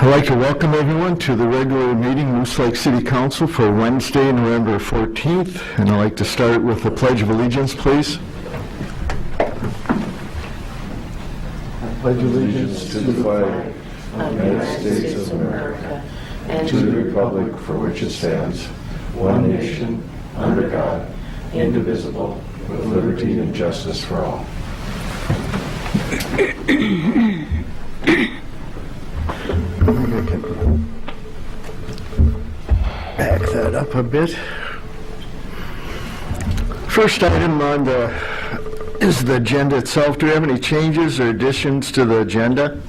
I'd like to welcome everyone to the regular meeting, Moose Lake City Council for Wednesday, November 14th. And I'd like to start with the Pledge of Allegiance, please. I pledge allegiance to the flag of the United States of America and to the republic for which it stands, one nation, under God, indivisible, with liberty and justice for all. Back that up a bit. First item on is the agenda itself. Do we have any changes or additions to the agenda?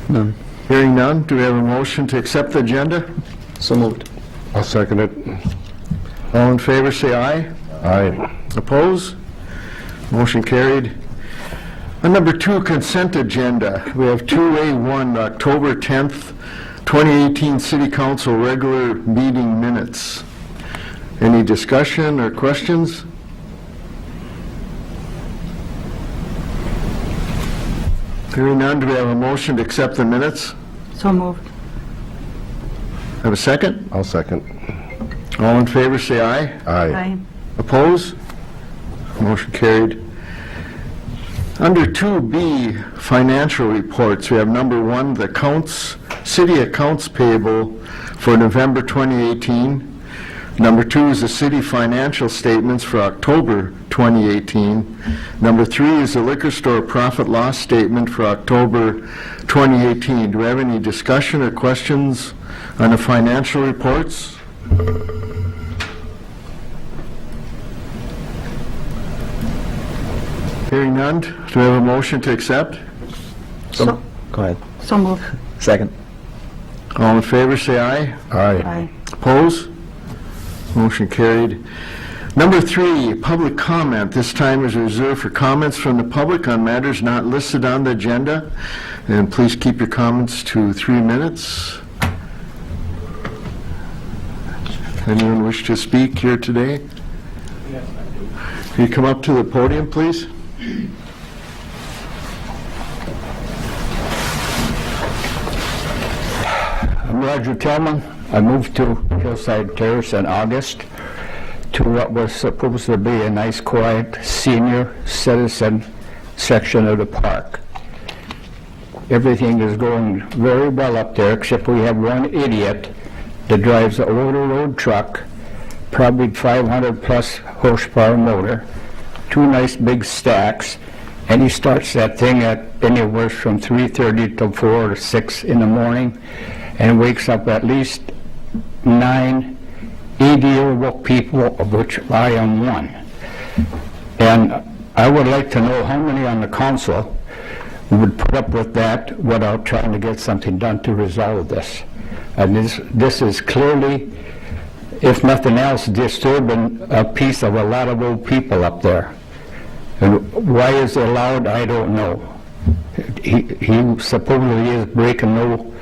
None. Hearing none, do we have a motion to accept the agenda? So moved. I'll second it. All in favor, say aye. Aye. Oppose? Motion carried. On number 2, consent agenda. We have 2A1, October 10th, 2018 City Council regular meeting minutes. Any discussion or questions? Hearing none, do we have a motion to accept the minutes? So moved. Have a second? I'll second. All in favor, say aye. Aye. Oppose? Motion carried. Under 2B, financial reports, we have number 1, the city accounts payable for November 2018. Number 2 is the city financial statements for October 2018. Number 3 is the liquor store profit loss statement for October 2018. Do we have any discussion or questions on the financial reports? Hearing none, do we have a motion to accept? So Go ahead. so moved. Second. All in favor, say aye. Aye. Oppose? Motion carried. Number 3, public comment. This time is reserved for comments from the public on matters not listed on the agenda. And please keep your comments to 3 minutes. Anyone wish to speak here today? Yes, I do. Can you come up to the podium, please? I'm Roger Tillman. I moved to Hillside Terrace in August to what was supposed to be a nice, quiet senior citizen section of the park. Everything is going very well up there, except we have one idiot that drives an over-the-road truck, probably 500 plus horsepower motor, 2 nice big stacks, and he starts that thing at anywhere from 3:30 to 4 or 6 in the morning, and wakes up at least 9 idiot people, of which I am one. And I would like to know how many on the council would put up with that without trying to get something done to resolve this. And this is clearly, if nothing else, disturbing a piece of a lot of old people up there. And why is it allowed, I don't know. He supposedly is breaking no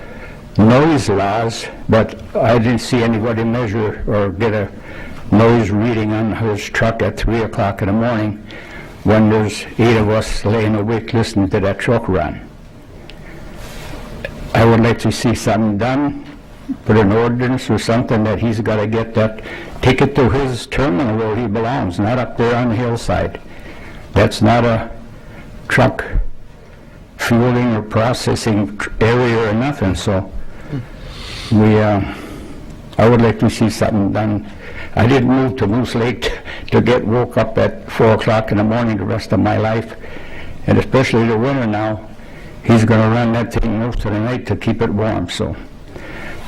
noise laws, but I didn't see anybody measure or get a noise reading on his truck at 3 o'clock in the morning when there's 8 of us laying awake listening to that truck run. I would like to see something done, put an ordinance or something that he's got to get that, take it to his terminal where he belongs, not up there on the hillside. That's not a truck fueling or processing area or nothing, so I would like to see something done. I didn't move to Moose Lake to get woke up at 4 o'clock in the morning the rest of my life, and especially the winter now, he's going to run that thing most of the night to keep it warm, so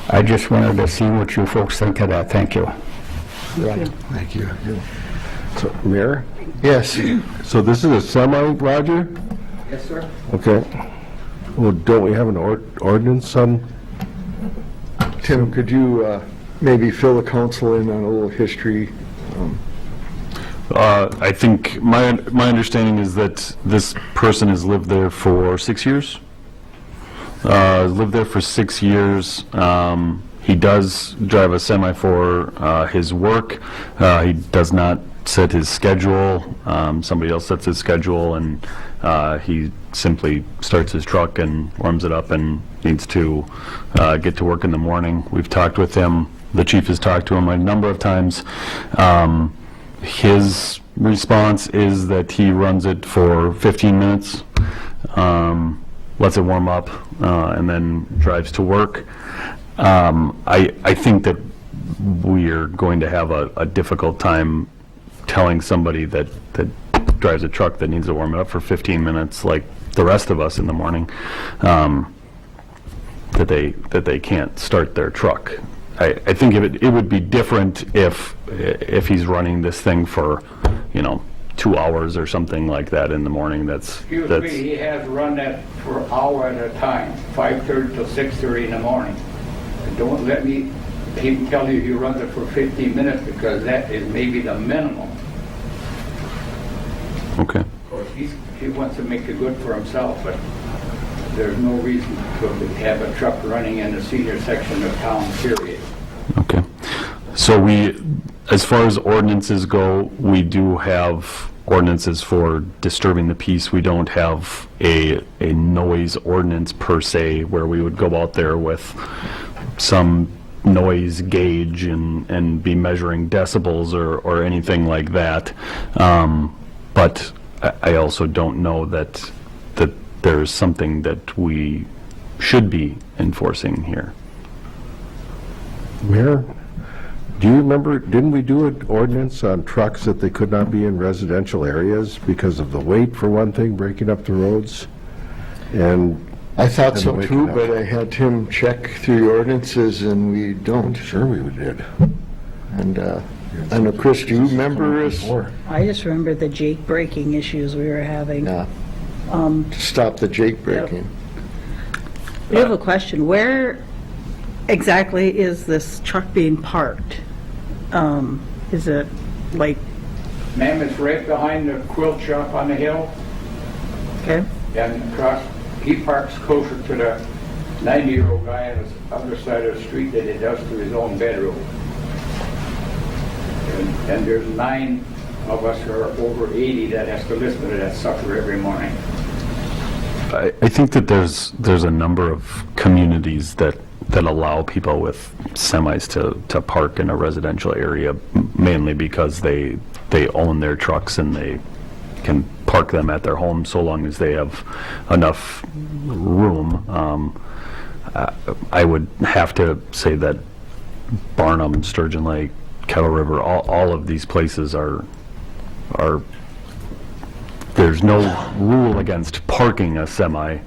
I just wanted to see what you folks think of that. Thank you. Thank you. So, Mayor? Yes. So this is a semi, Roger? Yes, sir. Okay. Well, don't we have an ordinance on? Tim, could you maybe fill the council in on a little history? I think my understanding is that this person has lived there for 6 years. Lived there for 6 years. He does drive a semi for his work. He does not set his schedule. Somebody else sets his schedule, and He simply starts his truck and warms it up and needs to get to work in the morning. We've talked with him. The chief has talked to him a number of times. His response is that he runs it for 15 minutes, lets it warm up, and then drives to work. I think that we're going to have a difficult time telling somebody that drives a truck that needs to warm it up for 15 minutes, like the rest of us in the morning, that they can't start their truck. I think it would be different if he's running this thing for, 2 hours or something like that in the morning. Excuse me, he has run that for an hour at a time, 5:30 till 6:30 in the morning. And don't let me keep telling you he runs it for 15 minutes, because that is maybe the minimum. Okay. Of course, he wants to make it good for himself, but there's no reason to have a truck running in the senior section of town, period. Okay. So as far as ordinances go, we do have ordinances for disturbing the peace. We don't have a noise ordinance per se, where we would go out there with some noise gauge and be measuring decibels or anything like that. But I also don't know that there's something that we should be enforcing here. Mayor, do you remember, didn't we do an ordinance on trucks that they could not be in residential areas because of the weight, for one thing, breaking up the roads? And I thought And so waking too, up. but I had him check through the ordinances and we don't. sure we did. And I know, Chris, do you remember us? I just remember the Jake braking issues we were having. Yeah. To stop the Jake breaking. We have a question. Where exactly is this truck being parked? Is it like, Ma'am, it's right behind the quilt shop on the hill, okay, and across, he parks closer to the 90-year-old guy on the other side of the street than he does to his own bedroom. And there's 9 of us who are over 80 that has to listen to that sucker every morning. I think that there's a number of communities that allow people with semis to park in a residential area, mainly because they own their trucks and they can park them at their home so long as they have enough room. I would have to say that Barnum, Sturgeon Lake, Kettle River, all of these places are there's no rule against parking a semi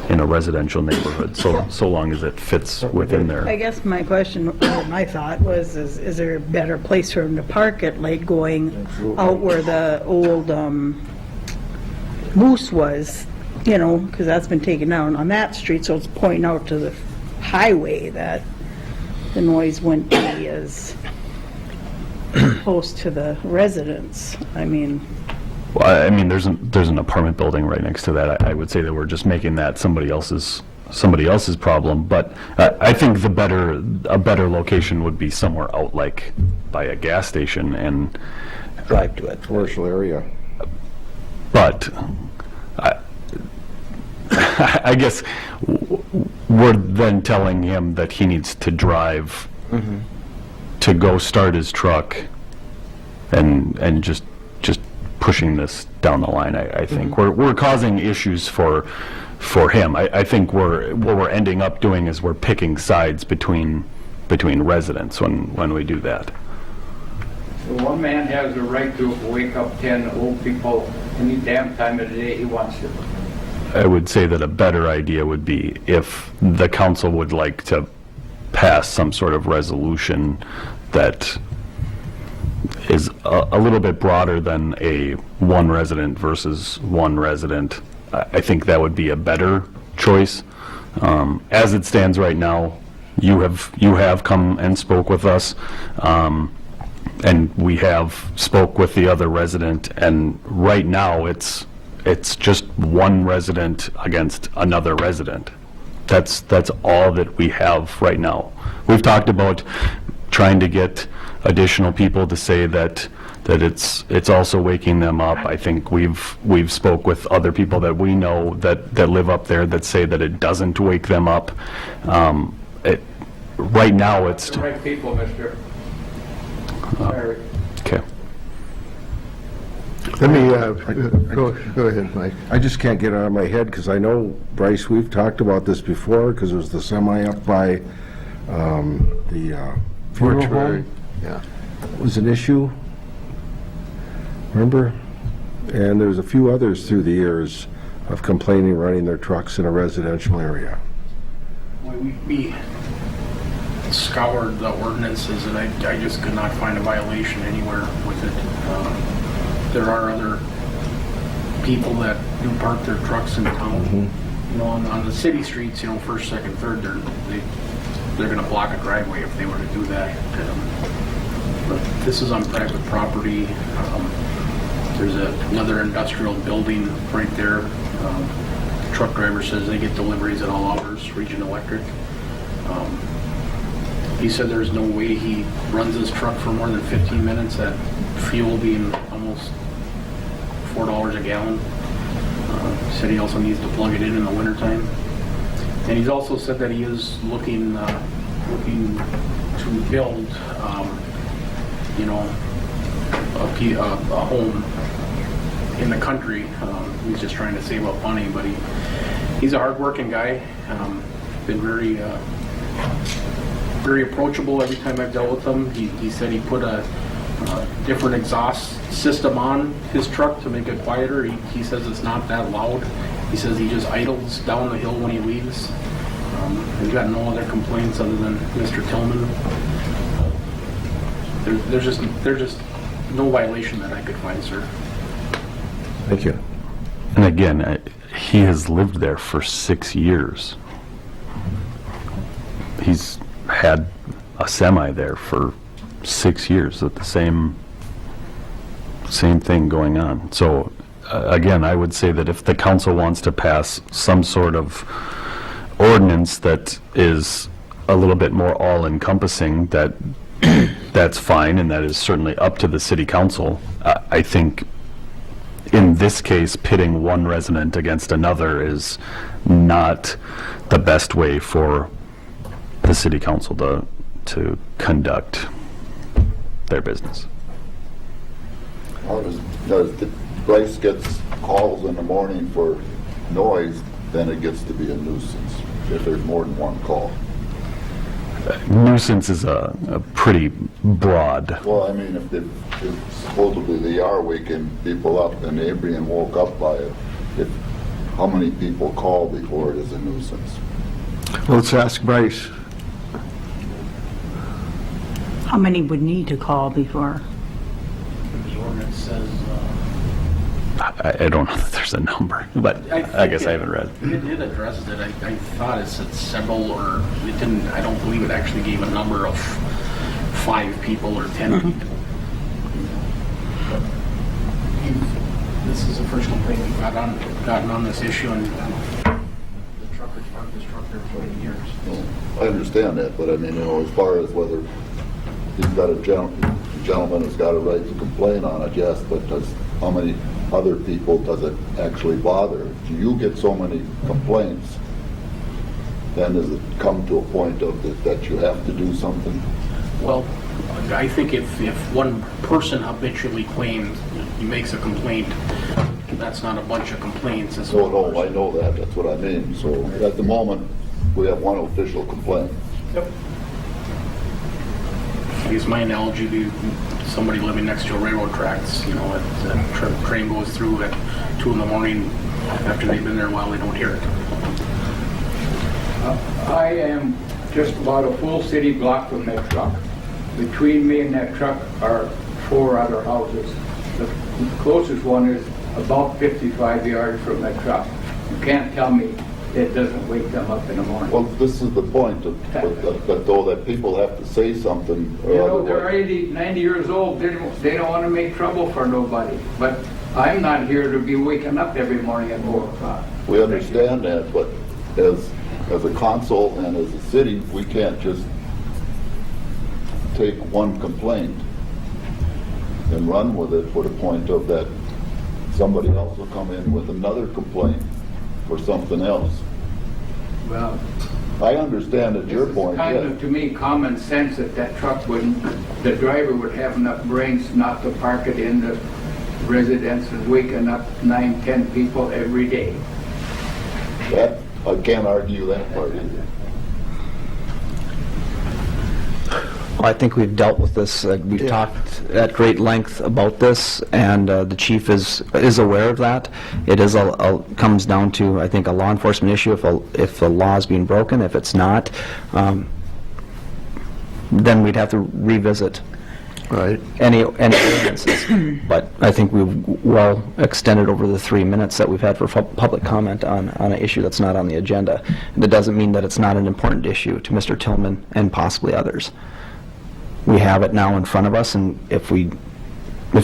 in a residential neighborhood, so long as it fits within I there. guess my question, or my thought was, is there a better place for him to park it, like going out where the old Moose was, because that's been taken down on that street, so it's pointing out to the highway that the noise wouldn't be as close to the residents. I mean, Well, I mean, there's an apartment building right next to that. I would say that we're just making that somebody else's problem. But I think a better location would be somewhere out, like by a gas station, and Drive to it. Commercial area. but I guess we're then telling him that he needs to drive to go start his truck, and just pushing this down the line. I think we're causing issues for him. I think what we're ending up doing is we're picking sides between residents when we do that. So one man has the right to wake up 10 old people any damn time of the day he wants to. I would say that a better idea would be if the council would like to pass some sort of resolution that is a little bit broader than a one resident versus one resident. I think that would be a better choice. As it stands right now, you have come and spoke with us, and we have spoke with the other resident, and right now it's just one resident against another resident. That's all that we have right now. We've talked about trying to get additional people to say that that it's also waking them up. I think we've spoke with other people that we know that live up there that say that it doesn't wake them up. Right now, it's... The right people, mister. Sorry. Okay. Let me, go ahead, Mike. I just can't get it out of my head, because I know, Bryce, we've talked about this before, because it was the semi up by the funeral Mortuary. home. Yeah. Was an issue, remember? And there's a few others through the years of complaining running their trucks in a residential area. We scoured the ordinances, and I just could not find a violation anywhere with it. There are other people that do park their trucks in town. You know, on the city streets, you know, first, second, third, they're going to block a driveway if they were to do that. But this is on private property. There's another industrial building right there. The truck driver says they get deliveries at all hours, Region Electric. He said there's no way he runs his truck for more than 15 minutes, that fuel being almost $4 a gallon. He said he also needs to plug it in the wintertime. And he's also said that he is looking to build, you know, a home in the country. He's just trying to save up money, but he's a hard-working guy. Been very approachable every time I've dealt with him. He said he put a different exhaust system on his truck to make it quieter. He says it's not that loud. He says he just idles down the hill when he leaves. He's got no other complaints other than Mr. Tillman. There's just no violation that I could find, sir. Thank you. And again, he has lived there for 6 years. He's had a semi there for 6 years with the same thing going on. So again, I would say that if the council wants to pass some sort of ordinance that is a little bit more all-encompassing, that's fine, and that is certainly up to the city council. I think in this case, pitting one resident against another is not the best way for the city council to conduct their business. Does Bryce gets calls in the morning for noise, then it gets to be a nuisance if there's more than one call. Nuisance is a pretty broad. Well, I mean, if supposedly they are waking people up and they're being woke up by it, how many people call before it is a nuisance? Let's ask Bryce. How many would need to call before? The ordinance says... I don't know that there's a number, but I guess I haven't read. It addressed it. I thought it said several, or it didn't. I don't believe it actually gave a number of 5 people or 10 people. But this is the first complaint we've gotten on this issue, and the trucker's parked his truck there for 20 years. Well, I understand that, but I mean, you know, as far as whether he's got a gentleman has got a right to complain on it, yes, but how many other people does it actually bother? If you get so many complaints, then does it come to a point of that you have to do something? Well, I think if one person habitually claims, he makes a complaint, that's not a bunch of complaints. It's one No, person. I know that, that's what I mean. So at the moment, we have one official complaint. Yep. I guess my analogy would be somebody living next to a railroad tracks, you know, a train goes through at 2 in the morning, after they've been there a while, they don't hear it. I am just about a full city block from that truck. Between me and that truck are 4 other houses. The closest one is about 55 yards from that truck. You can't tell me it doesn't wake them up in the morning. Well, this is the point, that people have to say something. Or You know, they're otherwise- 80, 90 years old, they don't want to make trouble for nobody. But I'm not here to be waking up every morning at 4 o'clock. We understand that, but as a council and as a city, we can't just take one complaint and run with it for the point of that somebody else will come in with another complaint for something else. Well, I understand at your this is point, kind yes. of, to me, common sense that that truck wouldn't, the driver would have enough brains not to park it in the residences, waking up 9, 10 people every day. That, I can't argue that part either. Well, I think we've dealt with this. We've talked at great length about this, and the chief is aware of that. It is comes down to, I think, a law enforcement issue if the law is being broken. If it's not, then we'd have to revisit Right. any ordinances. But I think we've well extended over the 3 minutes that we've had for public comment on an issue that's not on the agenda. And it doesn't mean that it's not an important issue to Mr. Tillman and possibly others. We have it now in front of us, and if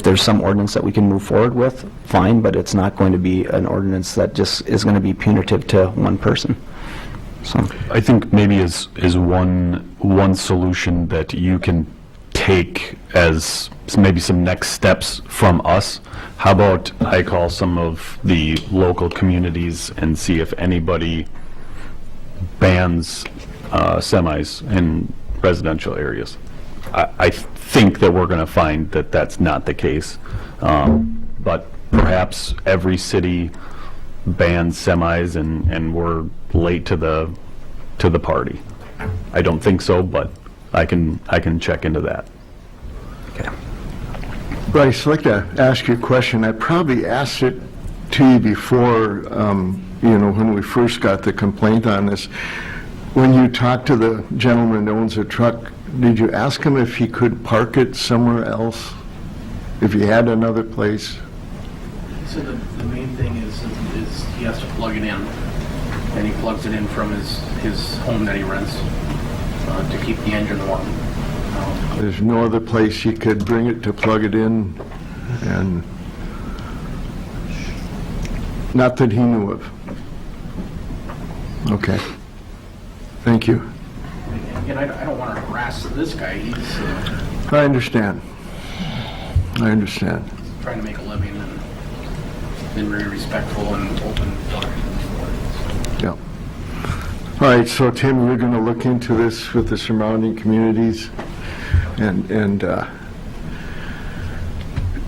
there's some ordinance that we can move forward with, fine, but it's not going to be an ordinance that just is going to be punitive to one person. So, I think maybe is one solution that you can take as maybe some next steps from us. How about I call some of the local communities and see if anybody bans semis in residential areas. I think that we're going to find that that's not the case, but perhaps every city bans semis and we're late to the party. I don't think so, but I can check into that. okay. Bryce, I'd like to ask you a question. I probably asked it to you before, when we first got the complaint on this. When you talked to the gentleman that owns the truck, did you ask him if he could park it somewhere else? If he had another place? He said the main thing is he has to plug it in, and he plugs it in from his home that he rents to keep the engine warm. There's no other place he could bring it to plug it in? And not that he knew of. Okay. Thank you. And I don't want to harass this guy. He's I understand. trying to make a living and been very respectful and open. Yeah. All right, so Tim, you're going to look into this with the surrounding communities and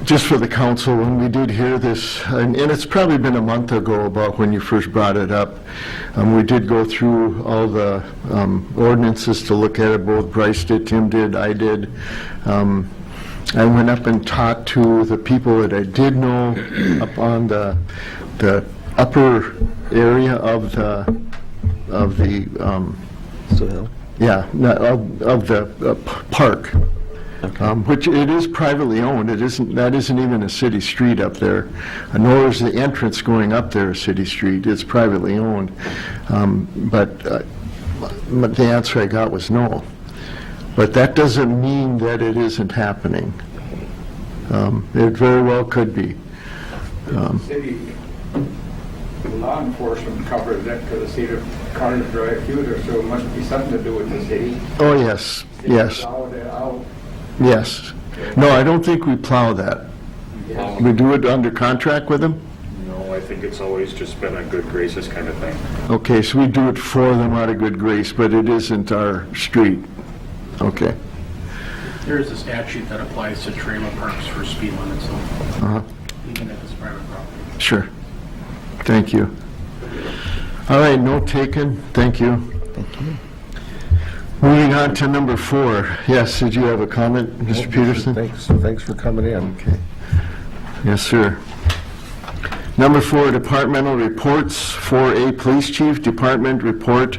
just for the council, when we did hear this, and it's probably been a month ago about when you first brought it up, we did go through all the ordinances to look at it. Both Bryce did, Tim did, I did. I went up and talked to the people that I did know up on the upper area of the So Hill. yeah, of the park, which it is privately owned. That isn't even a city street up there, nor is the entrance going up there a city street. It's privately owned. But the answer I got was no. But that doesn't mean that it isn't happening. It very well could be. City law enforcement covers that because the city of cars drive through there, so it must be something to do with the city. Oh, yes, yes, Plow that out. yes. No, I don't think we plow that. We do it under contract with them? No, I think it's always just been a good graces kind of thing. Okay, so we do it for them out of good grace, but it isn't our street. Okay. There is a statute that applies to trailer parks for speed limits, so even if it's private property. Sure. Thank you. All right, note taken. Thank you. Moving on to number 4. Yes, did you have a comment, Mr. Peterson? Thanks for coming in. Okay. Yes, sir. Number 4, departmental reports. 4A, Police Chief Department Report,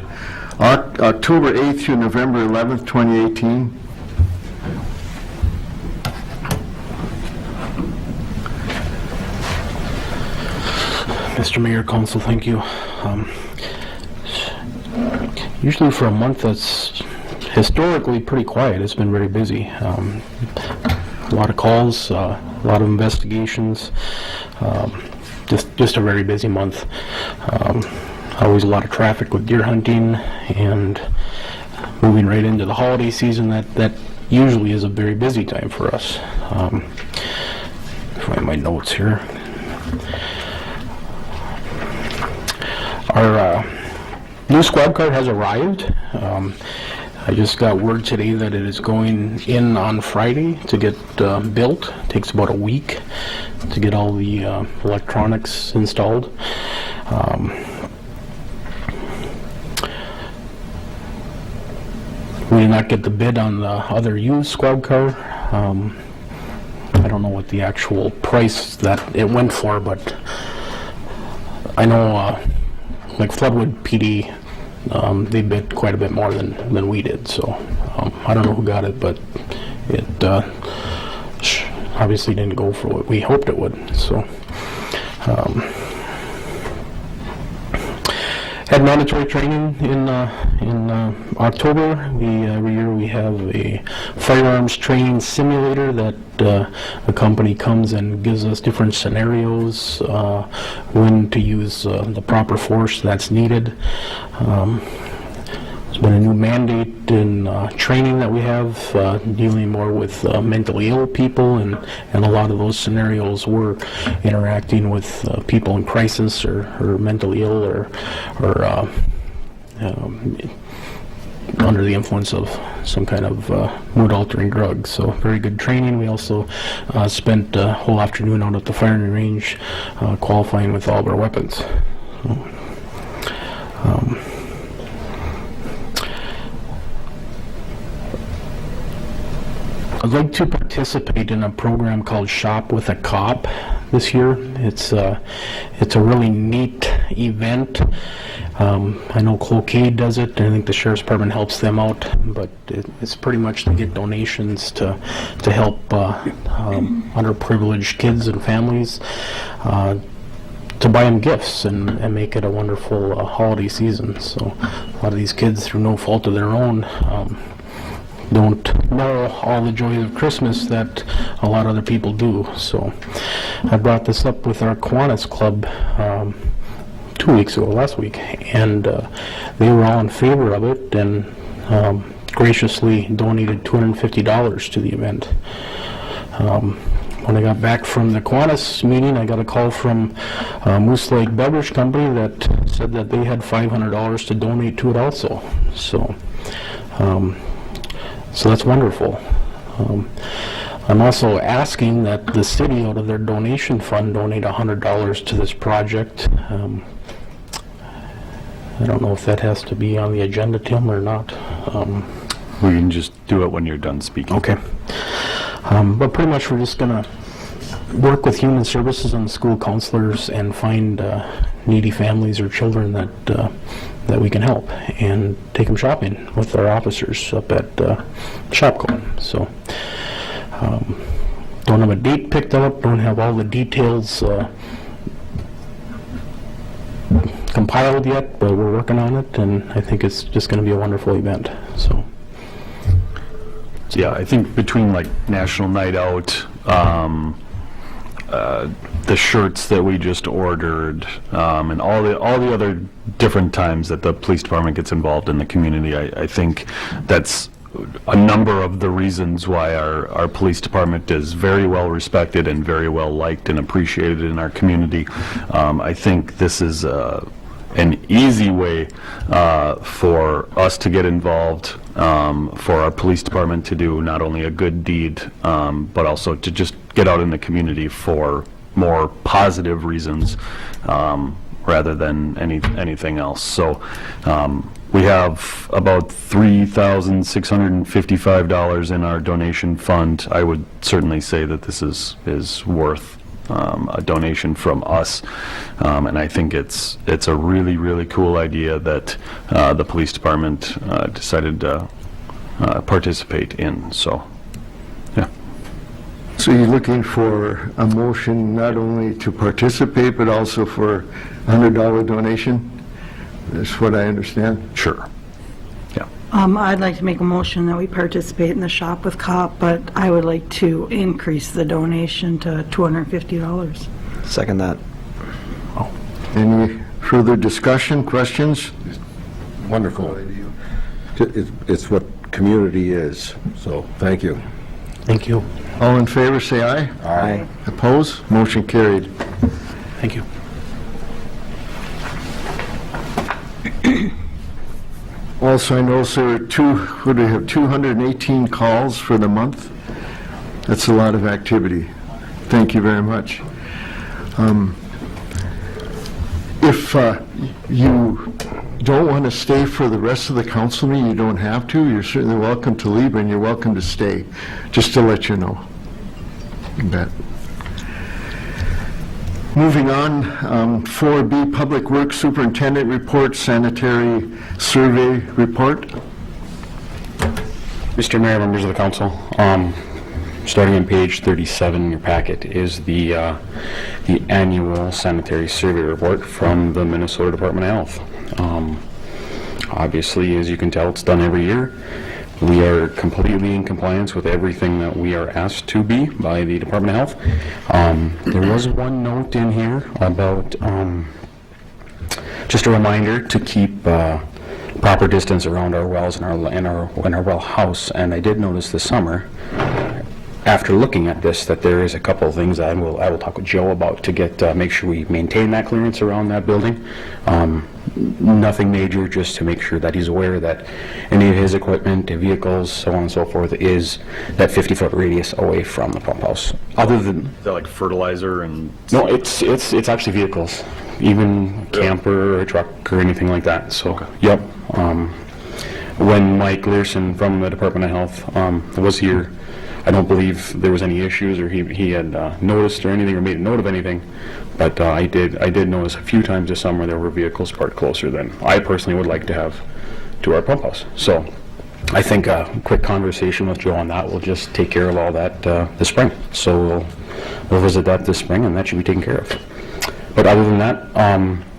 October 8th through November 11th, 2018. Mr. Mayor, Council, thank you. Usually for a month that's historically pretty quiet, it's been very busy. A lot of calls, a lot of investigations, just a very busy month. Always a lot of traffic with deer hunting and moving right into the holiday season. That usually is a very busy time for us. find my notes here. Our new squad car has arrived. I just got word today that it is going in on Friday to get built. It takes about a week to get all the electronics installed. We did not get the bid on the other used squad car. I don't know what the actual price that it went for, but I know like Floodwood PD, they bid quite a bit more than we did, so I don't know who got it, but it obviously didn't go for what we hoped it would. So had mandatory training in October. Every year we have a firearms training simulator that a company comes and gives us different scenarios when to use the proper force that's needed. There's been a new mandate in training that we have dealing more with mentally ill people, and a lot of those scenarios we're interacting with people in crisis or mentally ill or under the influence of some kind of mood-altering drug. So very good training. We also spent a whole afternoon out at the firing range qualifying with all of our weapons. So, I'd like to participate in a program called Shop with a Cop this year. It's a really neat event. I know Cloquet does it, and I think the Sheriff's Department helps them out, but it's pretty much to get donations to help underprivileged kids and families to buy them gifts and make it a wonderful holiday season. So a lot of these kids, through no fault of their own, don't know all the joys of Christmas that a lot of other people do. So I brought this up with our Kiwanis Club 2 weeks ago, last week, and they were all in favor of it and graciously donated $250 to the event. When I got back from the Kiwanis meeting, I got a call from Moose Lake Beverage Company that said that they had $500 to donate to it also. So that's wonderful. I'm also asking that the city, out of their donation fund, donate $100 to this project. I don't know if that has to be on the agenda, Tim, or not. We can just do it when you're done speaking. Okay. But pretty much we're just going to work with Human Services and school counselors and find needy families or children that we can help and take them shopping with our officers up at Shopco. So don't have a date picked up, don't have all the details compiled yet, but we're working on it, and I think it's just going to be a wonderful event. So Yeah, I think between like National Night Out, the shirts that we just ordered, and all the other different times that the police department gets involved in the community, I think that's a number of the reasons why our police department is very well respected and very well liked and appreciated in our community. I think this is an easy way for us to get involved, for our police department to do not only a good deed, but also to just get out in the community for more positive reasons rather than anything else. So we have about $3,655 in our donation fund. I would certainly say that this is worth a donation from us, and I think it's a really, really cool idea that the police department decided to participate in. So, yeah. So you're looking for a motion not only to participate, but also for $100 donation? That's what I understand. Sure. Yeah. I'd like to make a motion that we participate in the Shop with Cop, but I would like to increase the donation to $250. Second that. Any further discussion, questions? Wonderful. It's what community is, so thank you. Thank you. All in favor, say aye. Aye. Opposed? Motion carried. Thank you. Also, I noticed there were what do we have, 218 calls for the month? That's a lot of activity. Thank you very much. If you don't want to stay for the rest of the council meeting, you don't have to. You're certainly welcome to leave, and you're welcome to stay, just to let you know. You bet. Moving on, 4B, Public Works Superintendent Report, Sanitary Survey Report. Mr. Mayor, members of the council, starting on page 37 in your packet is the annual sanitary survey report from the Minnesota Department of Health. Obviously, as you can tell, it's done every year. We are completely in compliance with everything that we are asked to be by the Department of Health. There was one note in here about just a reminder to keep proper distance around our wells and our well house. And I did notice this summer, after looking at this, that there is a couple of things that I will talk with Joe about to get make sure we maintain that clearance around that building. Nothing major, just to make sure that he's aware that any of his equipment, vehicles, so on and so forth, is that 50-foot radius away from the pump house. Other than Is that like fertilizer and? no, it's actually vehicles, even camper or a truck or anything like that. So, Okay. Yep. When Mike Learson from the Department of Health was here, I don't believe there was any issues, or he had noticed or anything, or made a note of anything. But I did notice a few times this summer there were vehicles parked closer than I personally would like to have to our pump house. So I think a quick conversation with Joe on that will just take care of all that this spring. So we'll visit that this spring, and that should be taken care of. But other than that,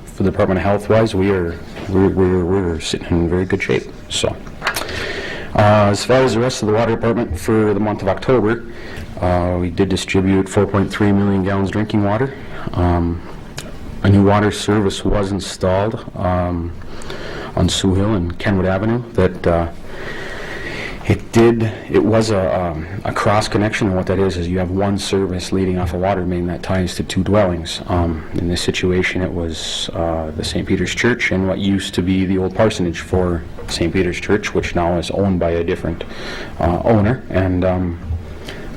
for the Department of Health wise, we're sitting in very good shape. So as far as the rest of the water department for the month of October, we did distribute 4.3 million gallons drinking water. A new water service was installed on Sioux Hill and Kenwood Avenue. That it was a cross connection, and what that is you have one service leading off a water main that ties to two dwellings. In this situation, it was the St. Peter's Church and what used to be the old parsonage for St. Peter's Church, which now is owned by a different owner. And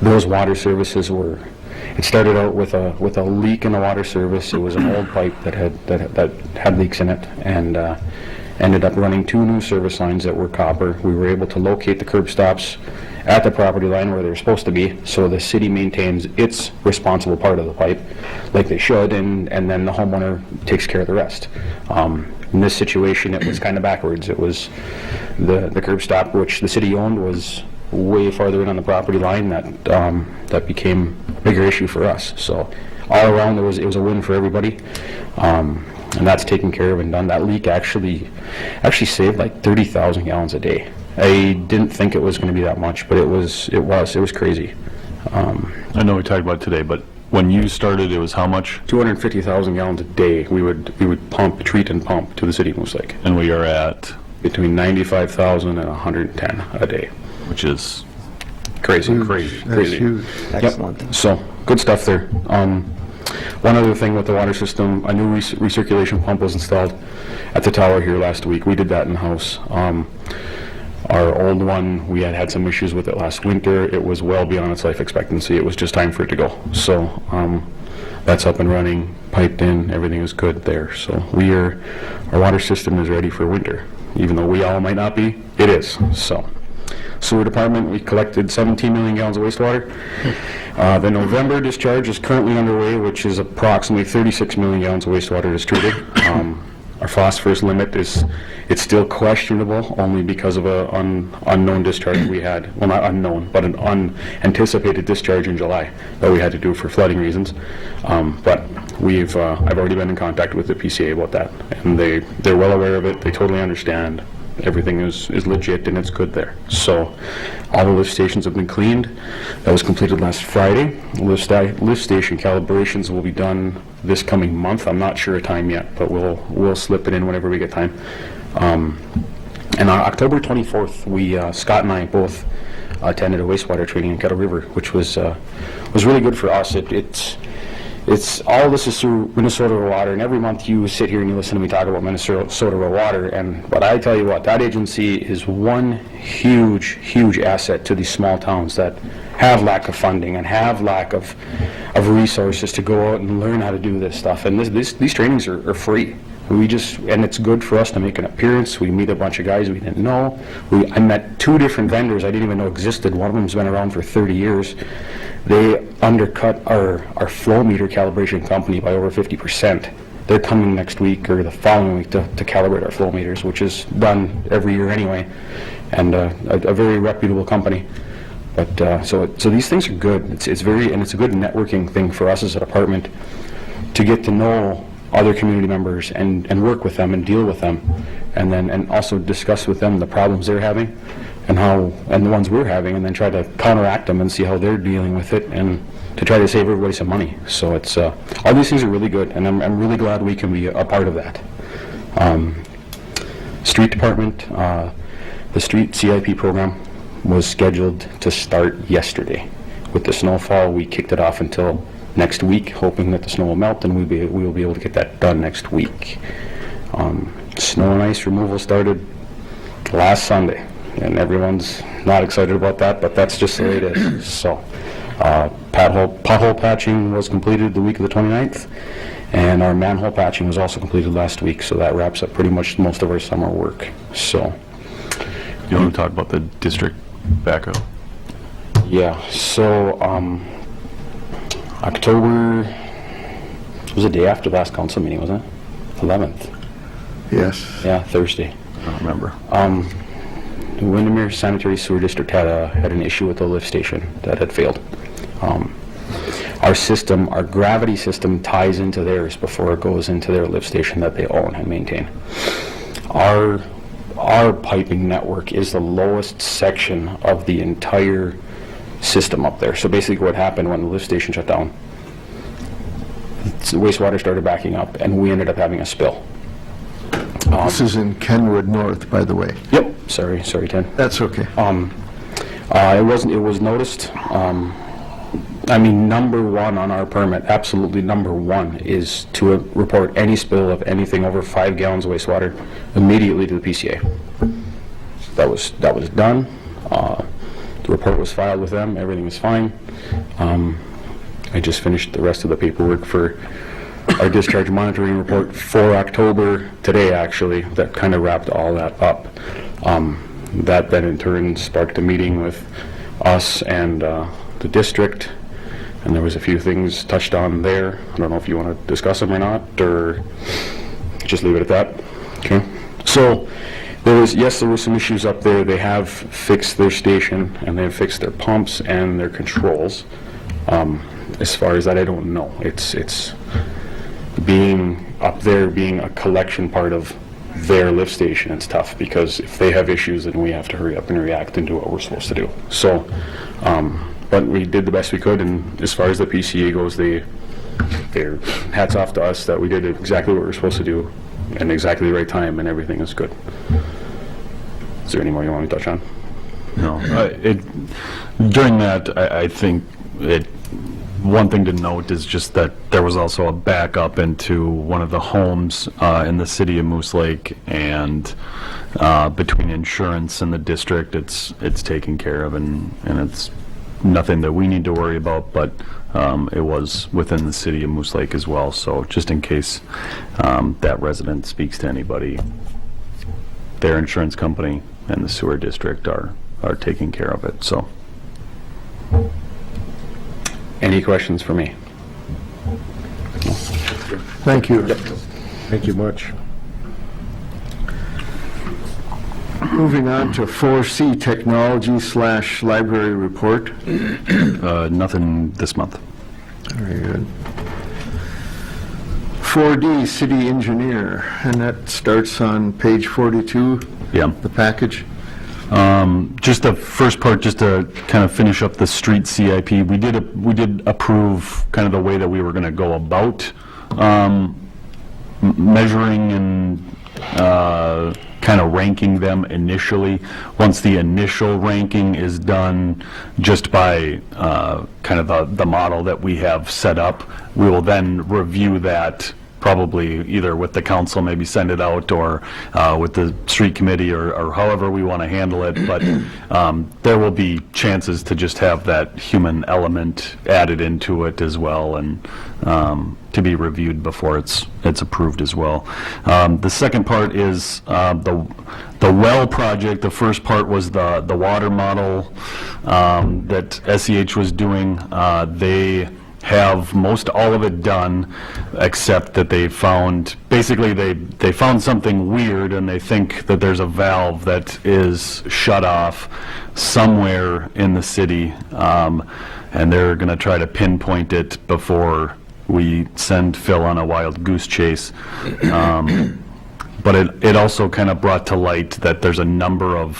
those water services it started out with a leak in the water service. It was an old pipe that had leaks in it, and ended up running two new service lines that were copper. We were able to locate the curb stops at the property line where they're supposed to be, so the city maintains its responsible part of the pipe like they should, and then the homeowner takes care of the rest. In this situation, it was kind of backwards. It was the curb stop, which the city owned, was way farther in on the property line. That became a bigger issue for us. So all around, it was a win for everybody. And that's taken care of and done. That leak actually saved like 30,000 gallons a day. I didn't think it was going to be that much, but it was crazy. I know we talked about it today, but when you started, it was how much? 250,000 gallons a day. We would treat and pump to the city of Moose Lake. And we are at, Between 95,000 and 110 a day. which is Crazy. That's huge. Excellent. Yep. So, good stuff there. One other thing with the water system, a new recirculation pump was installed at the tower here last week. We did that in-house. Our old one, we had some issues with it last winter. It was well beyond its life expectancy. It was just time for it to go. So that's up and running, piped in, everything is good there. So our water system is ready for winter. Even though we all might not be, it is. So sewer department, we collected 17 million gallons of wastewater. The November discharge is currently underway, which is approximately 36 million gallons of wastewater is treated. Our phosphorus limit it's still questionable, only because of an unknown discharge we had. Well, not unknown, but an unanticipated discharge in July that we had to do for flooding reasons. But I've already been in contact with the PCA about that, and they're well aware of it. They totally understand. Everything is legit and it's good there. So all the lift stations have been cleaned. That was completed last Friday. Lift station calibrations will be done this coming month. I'm not sure a time yet, but we'll slip it in whenever we get time. And on October 24th, Scott and I both attended a wastewater training in Kettle River, which was really good for us. It's all this is through Minnesota Rural Water, and every month you sit here and you listen to me talk about Minnesota Rural Water, but I tell you what, that agency is one huge asset to these small towns that have lack of funding and have lack of resources to go out and learn how to do this stuff. And these trainings are free. And it's good for us to make an appearance. We meet a bunch of guys we didn't know. I met 2 different vendors I didn't even know existed. One of them's been around for 30 years. They undercut our flow meter calibration company by over 50%. They're coming next week or the following week to calibrate our flow meters, which is done every year anyway, and a very reputable company. But so these things are good. It's a good networking thing for us as a department to get to know other community members and work with them and deal with them, and also discuss with them the problems they're having and the ones we're having, and then try to counteract them and see how they're dealing with it, and to try to save everybody some money. So it's all these things are really good, and I'm really glad we can be a part of that. Street department, the street CIP program was scheduled to start yesterday. With the snowfall, we kicked it off until next week, hoping that the snow will melt and we will be able to get that done next week. Snow and ice removal started last Sunday, and everyone's not excited about that, but that's just the way it is. So, pothole patching was completed the week of the 29th, and our manhole patching was also completed last week, so that wraps up pretty much most of our summer work. So, You want to talk about the district backhoe? yeah, so, October, it was the day after the last council meeting, wasn't it? 11th. Yes. Yeah, Thursday. I don't remember. The Windermere Sanitary Sewer District had an issue with the lift station that had failed. Our gravity system ties into theirs before it goes into their lift station that they own and maintain. Our piping network is the lowest section of the entire system up there. So basically what happened when the lift station shut down, the wastewater started backing up and we ended up having a spill. This is in Kenwood North, by the way. Yep, sorry, Ken. That's okay. It was noticed. Number one on our permit, absolutely number one, is to report any spill of anything over 5 gallons of wastewater immediately to the PCA. That was done. The report was filed with them. Everything was fine. I just finished the rest of the paperwork for our discharge monitoring report for October today, actually. That kind of wrapped all that up. That then in turn sparked a meeting with us and the district, and there was a few things touched on there. I don't know if you want to discuss them or not, or just leave it at that. Okay. So there were some issues up there. They have fixed their station and they've fixed their pumps and their controls. As far as that, I don't know. It's being up there, being a collection part of their lift station. It's tough because if they have issues, then we have to hurry up and react and do what we're supposed to do. So, but we did the best we could, and as far as the PCA goes, their hats off to us that we did exactly what we were supposed to do and exactly the right time, and everything is good. Is there any more you want me to touch on? No. During that, I think one thing to note is just that there was also a backup into one of the homes in the city of Moose Lake, and between insurance and the district, it's taken care of, and it's nothing that we need to worry about, but it was within the city of Moose Lake as well. So just in case that resident speaks to anybody, their insurance company and the sewer district are taking care of it. So. Any questions for me? Thank you. Thank you much. Moving on to 4C Technology/Library Report. Nothing this month. Very good. 4D City Engineer, and that starts on page 42, Yeah. the package. Just the first part, just to kind of finish up the street CIP, we did approve kind of the way that we were going to go about measuring and kind of ranking them initially. Once the initial ranking is done just by kind of the model that we have set up, we will then review that probably either with the council, maybe send it out, or with the street committee, or however we want to handle it. But there will be chances to just have that human element added into it as well, and to be reviewed before it's approved as well. The second part is the well project. The first part was the water model that SEH was doing. They have most all of it done, except that they found, basically they found something weird, and they think that there's a valve that is shut off somewhere in the city, and they're going to try to pinpoint it before we send Phil on a wild goose chase. But it also kind of brought to light that there's a number of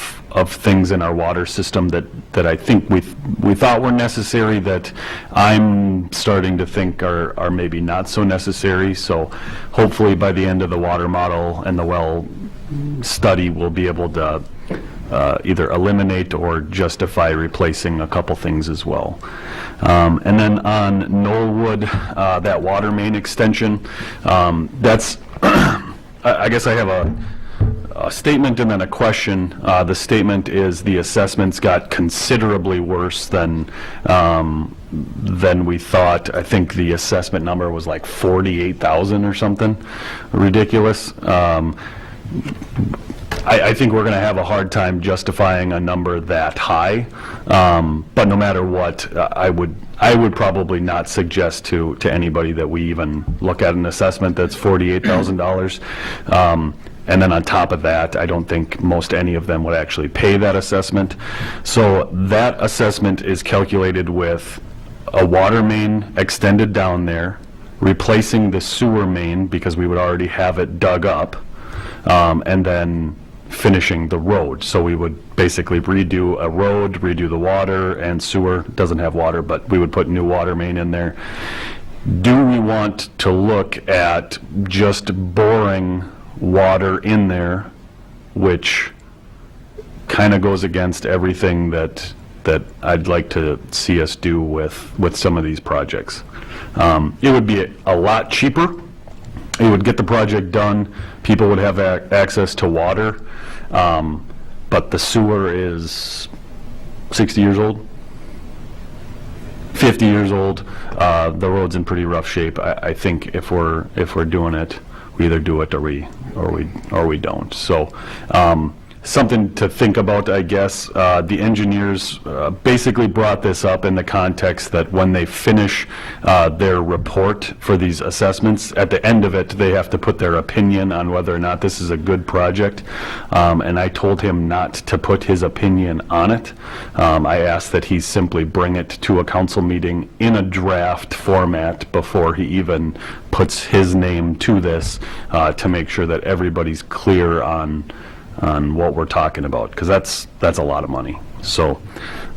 things in our water system that I think we thought were necessary, that I'm starting to think are maybe not so necessary. So hopefully by the end of the water model and the well study, we'll be able to either eliminate or justify replacing a couple things as well. And then on Knollwood, that water main extension, that's I guess I have a statement and then a question. The statement is the assessments got considerably worse than we thought. I think the assessment number was like 48,000 or something ridiculous. I think we're going to have a hard time justifying a number that high, but no matter what, I would probably not suggest to anybody that we even look at an assessment that's $48,000. And then on top of that, I don't think most any of them would actually pay that assessment. So that assessment is calculated with a water main extended down there, replacing the sewer main because we would already have it dug up, and then finishing the road. So we would basically redo a road, redo the water, and sewer doesn't have water, but we would put new water main in there. Do we want to look at just boring water in there, which kind of goes against everything that I'd like to see us do with some of these projects? It would be a lot cheaper. It would get the project done. People would have access to water. But the sewer is 60 years old, 50 years old. The road's in pretty rough shape. I think if we're doing it, we either do it or we don't. So something to think about, I guess. The engineers basically brought this up in the context that when they finish their report for these assessments, at the end of it, they have to put their opinion on whether or not this is a good project. And I told him not to put his opinion on it. I asked that he simply bring it to a council meeting in a draft format before he even puts his name to this, to make sure that everybody's clear on what we're talking about, because that's a lot of money. So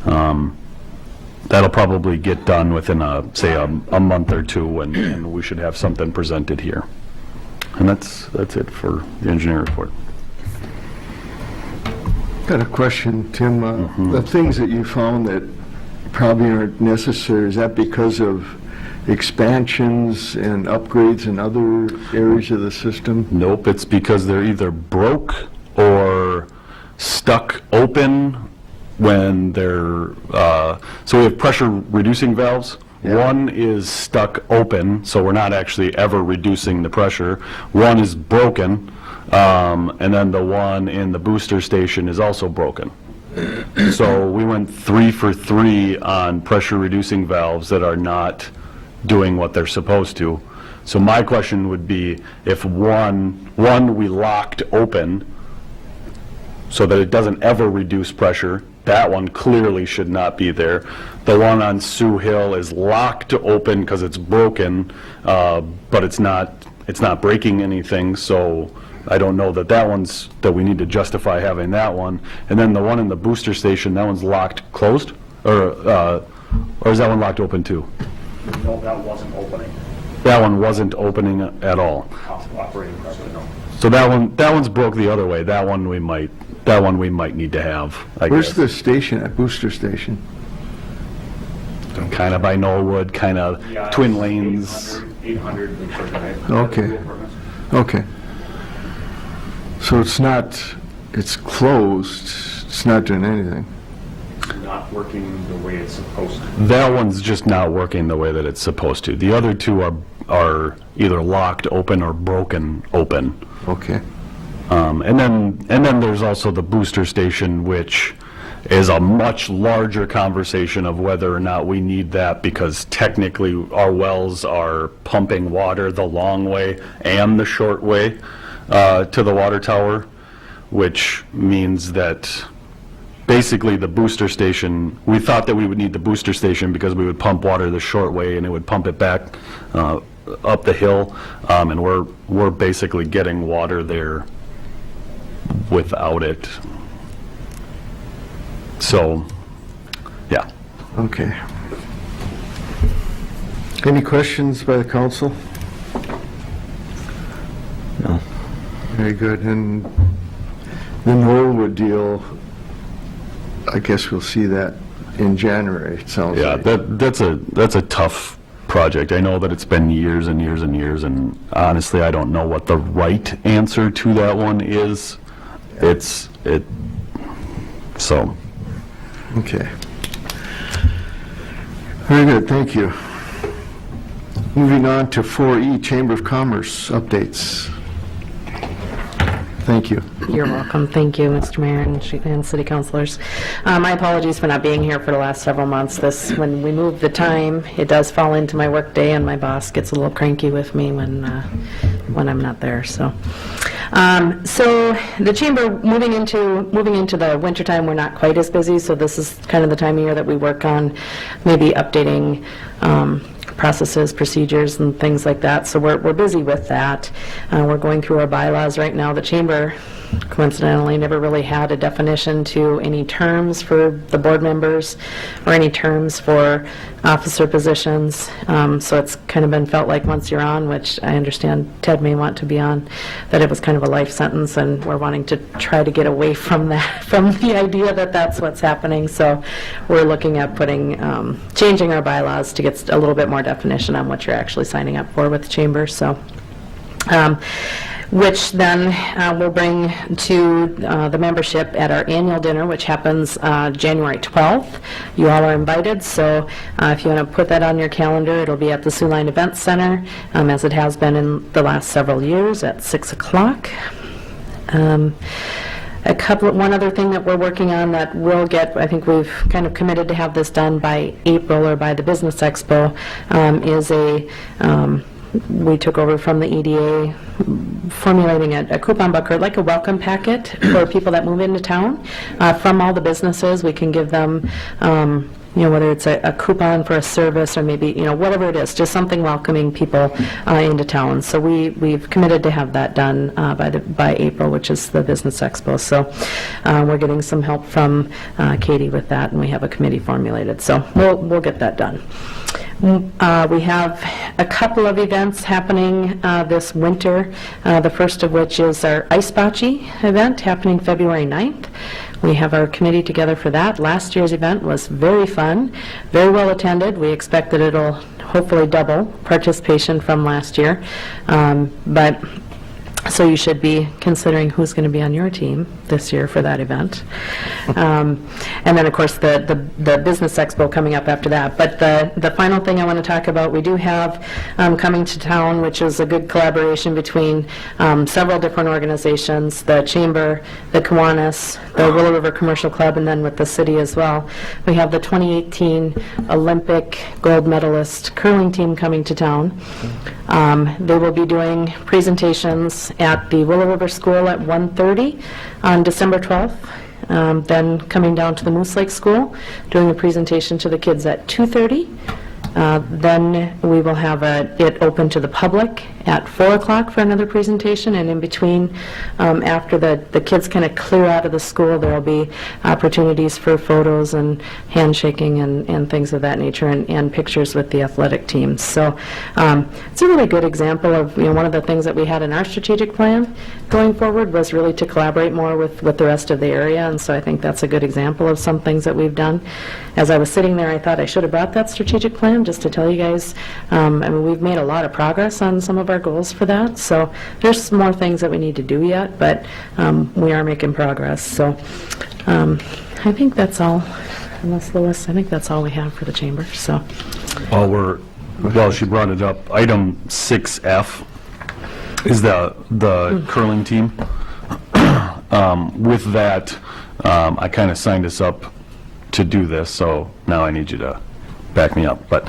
that'll probably get done within say a month or two, and we should have something presented here. And that's it for the engineer report. Got a question, Tim. The things that you found that probably aren't necessary, is that because of expansions and upgrades in other areas of the system? Nope, it's because they're either broke or stuck open when they're, so we have pressure reducing valves. Yeah. One is stuck open, so we're not actually ever reducing the pressure. One is broken, and then the one in the booster station is also broken. So we went 3 for 3 on pressure reducing valves that are not doing what they're supposed to. So my question would be, if one we locked open so that it doesn't ever reduce pressure, that one clearly should not be there. The one on Sioux Hill is locked open because it's broken, but it's not breaking anything, so I don't know that we need to justify having that one. And then the one in the booster station, that one's locked closed? Or is that one locked open too? No, that wasn't opening. That one wasn't opening at all. Operating properly, no. So that one's broke the other way. That one we might need to have, I Where's guess. the station, at Booster Station? Kind of by Norwood, kind of Yeah, Twin Lanes. 800 Lakeshore Drive. Okay. Okay. So it's closed, it's not doing anything. Not working the way it's supposed to. That one's just not working the way that it's supposed to. The other two are either locked open or broken open. Okay. And then there's also the booster station, which is a much larger conversation of whether or not we need that, because technically our wells are pumping water the long way and the short way to the water tower, which means that basically the booster station, we thought that we would need the booster station because we would pump water the short way and it would pump it back up the hill, and we're basically getting water there without it. So, yeah. Okay. Any questions by the council? No. Very good. And the Norwood deal, I guess we'll see that in January, it sounds Yeah, like. that's a tough project. I know that it's been years and years and years, and honestly, I don't know what the right answer to that one is. So. Okay. Very good, thank you. Moving on to 4E, Chamber of Commerce updates. Thank you. You're welcome. Thank you, Mr. Mayor and city councilors. My apologies for not being here for the last several months. When we move the time, it does fall into my work day, and my boss gets a little cranky with me when I'm not there. So the chamber, moving into the wintertime, we're not quite as busy. So this is kind of the time of year that we work on maybe updating processes, procedures, and things like that. So we're busy with that. We're going through our bylaws right now. The chamber, coincidentally, never really had a definition to any terms for the board members or any terms for officer positions. So it's kind of been felt like once you're on, which I understand Ted may want to be on, that it was kind of a life sentence, and we're wanting to try to get away from that, from the idea that that's what's happening. So we're looking at changing our bylaws to get a little bit more definition on what you're actually signing up for with the chamber. So which then we'll bring to the membership at our annual dinner, which happens January 12th. You all are invited, so if you want to put that on your calendar, it'll be at the Sioux Line Events Center, as it has been in the last several years, at 6 o'clock. One other thing that we're working on that will get, I think we've kind of committed to have this done by April or by the Business Expo, is we took over from the EDA, formulating a coupon book, or like a welcome packet for people that move into town. From all the businesses, we can give them, whether it's a coupon for a service or maybe, whatever it is, just something welcoming people into town. So we've committed to have that done by April, which is the Business Expo. So we're getting some help from Katie with that, and we have a committee formulated. So we'll get that done. We have a couple of events happening this winter, the first of which is our Ice Bocce event happening February 9th. We have our committee together for that. Last year's event was very fun, very well attended. We expect that it'll hopefully double participation from last year. So you should be considering who's going to be on your team this year for that event. And then, of course, the Business Expo coming up after that. But the final thing I want to talk about, we do have coming to town, which is a good collaboration between several different organizations, the Chamber, the Kiwanis, the Willow River Commercial Club, and then with the city as well. We have the 2018 Olympic gold medalist curling team coming to town. They will be doing presentations at the Willow River School at 1:30 on December 12th. Then coming down to the Moose Lake School, doing a presentation to the kids at 2:30. Then we will have it open to the public at 4 o'clock for another presentation, and in between, after the kids kind of clear out of the school, there will be opportunities for photos and handshaking and things of that nature, and pictures with the athletic teams. So it's a really good example of, one of the things that we had in our strategic plan going forward was really to collaborate more with the rest of the area, and so I think that's a good example of some things that we've done. As I was sitting there, I thought I should have brought that strategic plan just to tell you guys, we've made a lot of progress on some of our goals for that, so there's more things that we need to do yet, but we are making progress. So I think that's all, unless Lois, I think that's all we have for the chamber, so. Well, she brought it up. Item 6F is the curling team. With that, I kind of signed us up to do this, so now I need you to back me up. But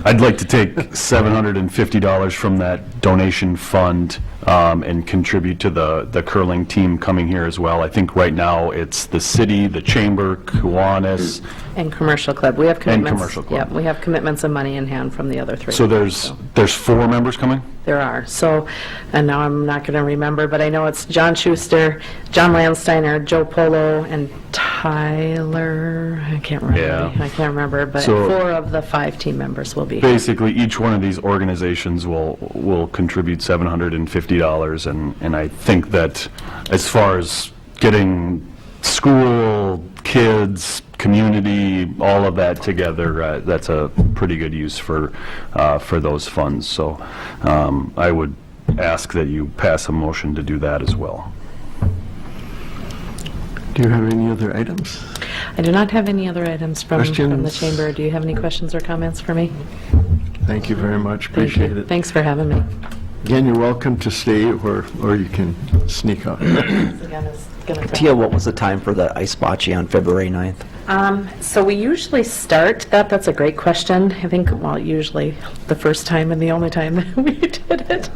I'd like to take $750 from that donation fund and contribute to the curling team coming here as well. I think right now it's the city, the chamber, Kiwanis. And Commercial Club. We have commitments. Commercial Club. Yep, we have commitments of money in hand from the other three. So there's 4 members coming? There are. So, and now I'm not going to remember, but I know it's John Schuster, John Landsteiner, Joe Polo, and Tyler, I can't remember. Yeah. I can't remember, but So 4 of the 5 team members will be. Basically, each one of these organizations will contribute $750, and I think that as far as getting school, kids, community, all of that together, that's a pretty good use for those funds. So I would ask that you pass a motion to do that as well. Do you have any other items? I do not have any other items from the Questions? chamber. Do you have any questions or comments for me? Thank you very much, Thank you. appreciate it. Thanks for having me. Again, you're welcome to stay, or you can sneak out. Tia, what was the time for the ice bocce on February 9th? So we usually start, that's a great question. I think, well, usually the first time and the only time that we did it,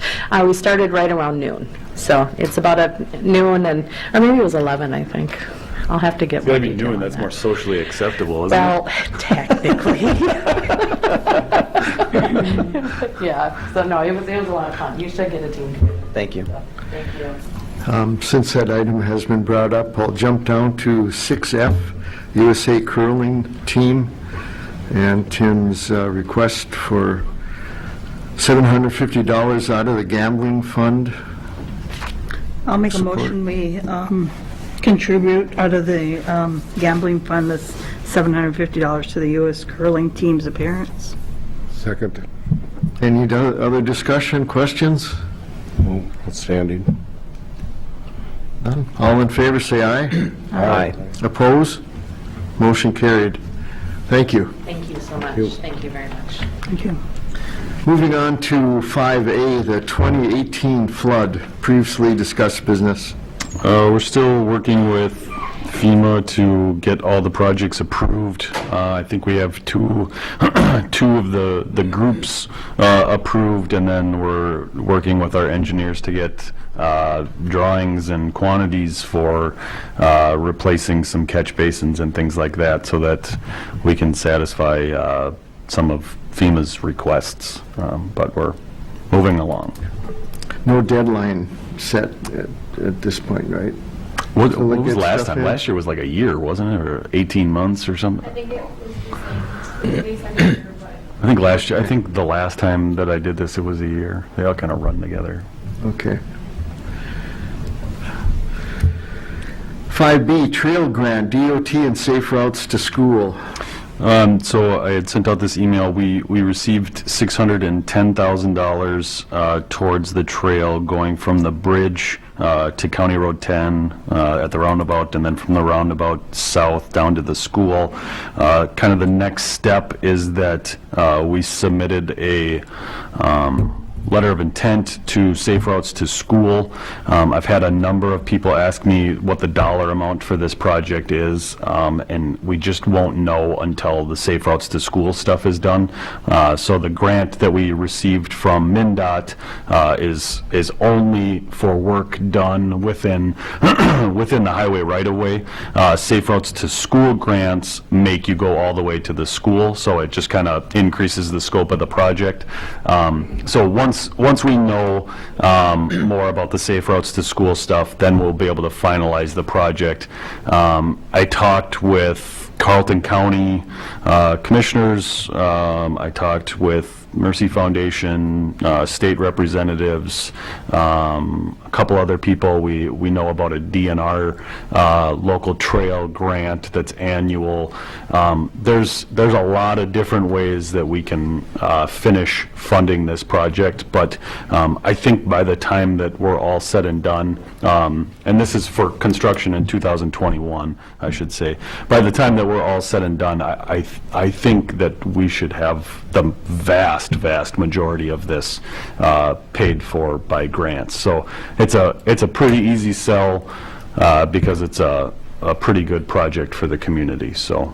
we started right around noon. So it's about at noon, or maybe it was 11, I think. I'll have to get more detail on that. socially acceptable, isn't Well, technically. Yeah, so no, it was a lot of fun. You should get a team. Thank you. Thank you. Since that item has been brought up, I'll jump down to 6F, USA Curling Team, and Tim's request for $750 out of the gambling fund. I'll make a Support. motion, we contribute out of the gambling fund, that's $750 to the U.S. curling team's appearance. Second. Any other discussion, questions? Outstanding. None? All in favor, say aye. Aye. Oppose? Motion carried. Thank you. Thank you so much. Thank you very much. Thank you. Moving on to 5A, the 2018 flood, previously discussed business. We're still working with FEMA to get all the projects approved. I think we have two of the groups approved, and then we're working with our engineers to get drawings and quantities for replacing some catch basins and things like that, so that we can satisfy some of FEMA's requests, but we're moving along. No deadline set at this point, right? What So they was get last stuff time? in? Last year was like a year, wasn't it, or 18 months or something? I think it was the same. I think last year, I think the last time that I did this, it was a year. They all kind of run together. Okay. 5B, Trail Grant, DOT and Safe Routes to School. So I had sent out this email. We received $610,000 towards the trail going from the bridge to County Road 10 at the roundabout, and then from the roundabout south down to the school. Kind of the next step is that we submitted letter of intent to Safe Routes to School. I've had a number of people ask me what the dollar amount for this project is, and we just won't know until the Safe Routes to School stuff is done. So the grant that we received from MnDOT is only for work done within within the highway right-of-way. Safe Routes to School grants make you go all the way to the school, so it just kind of increases the scope of the project. So once we know more about the Safe Routes to School stuff, then we'll be able to finalize the project. I talked with Carleton County commissioners. I talked with Mercy Foundation, state representatives, a couple other people. We know about a DNR local trail grant that's annual. There's a lot of different ways that we can finish funding this project, but I think by the time that we're all said and done, and this is for construction in 2021, I should say, by the time that we're all said and done, I think that we should have the vast majority of this paid for by grants. So it's a pretty easy sell because it's a pretty good project for the community. So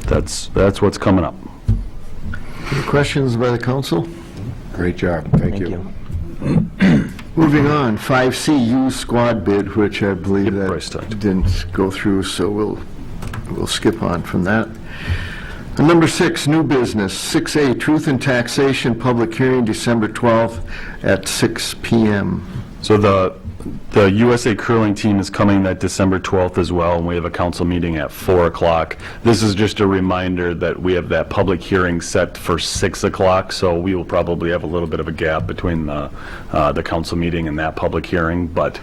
that's what's coming up. Any questions by the council? Great job. Thank you. Moving on, 5C used squad bid, which I believe Bryce that talked. didn't go through, so we'll skip on from that. And number 6, new business, 6A, Truth and Taxation, public hearing December 12th at 6 p.m. So the USA Curling team is coming that December 12th as well, and we have a council meeting at 4 o'clock. This is just a reminder that we have that public hearing set for 6 o'clock, so we will probably have a little bit of a gap between the council meeting and that public hearing, but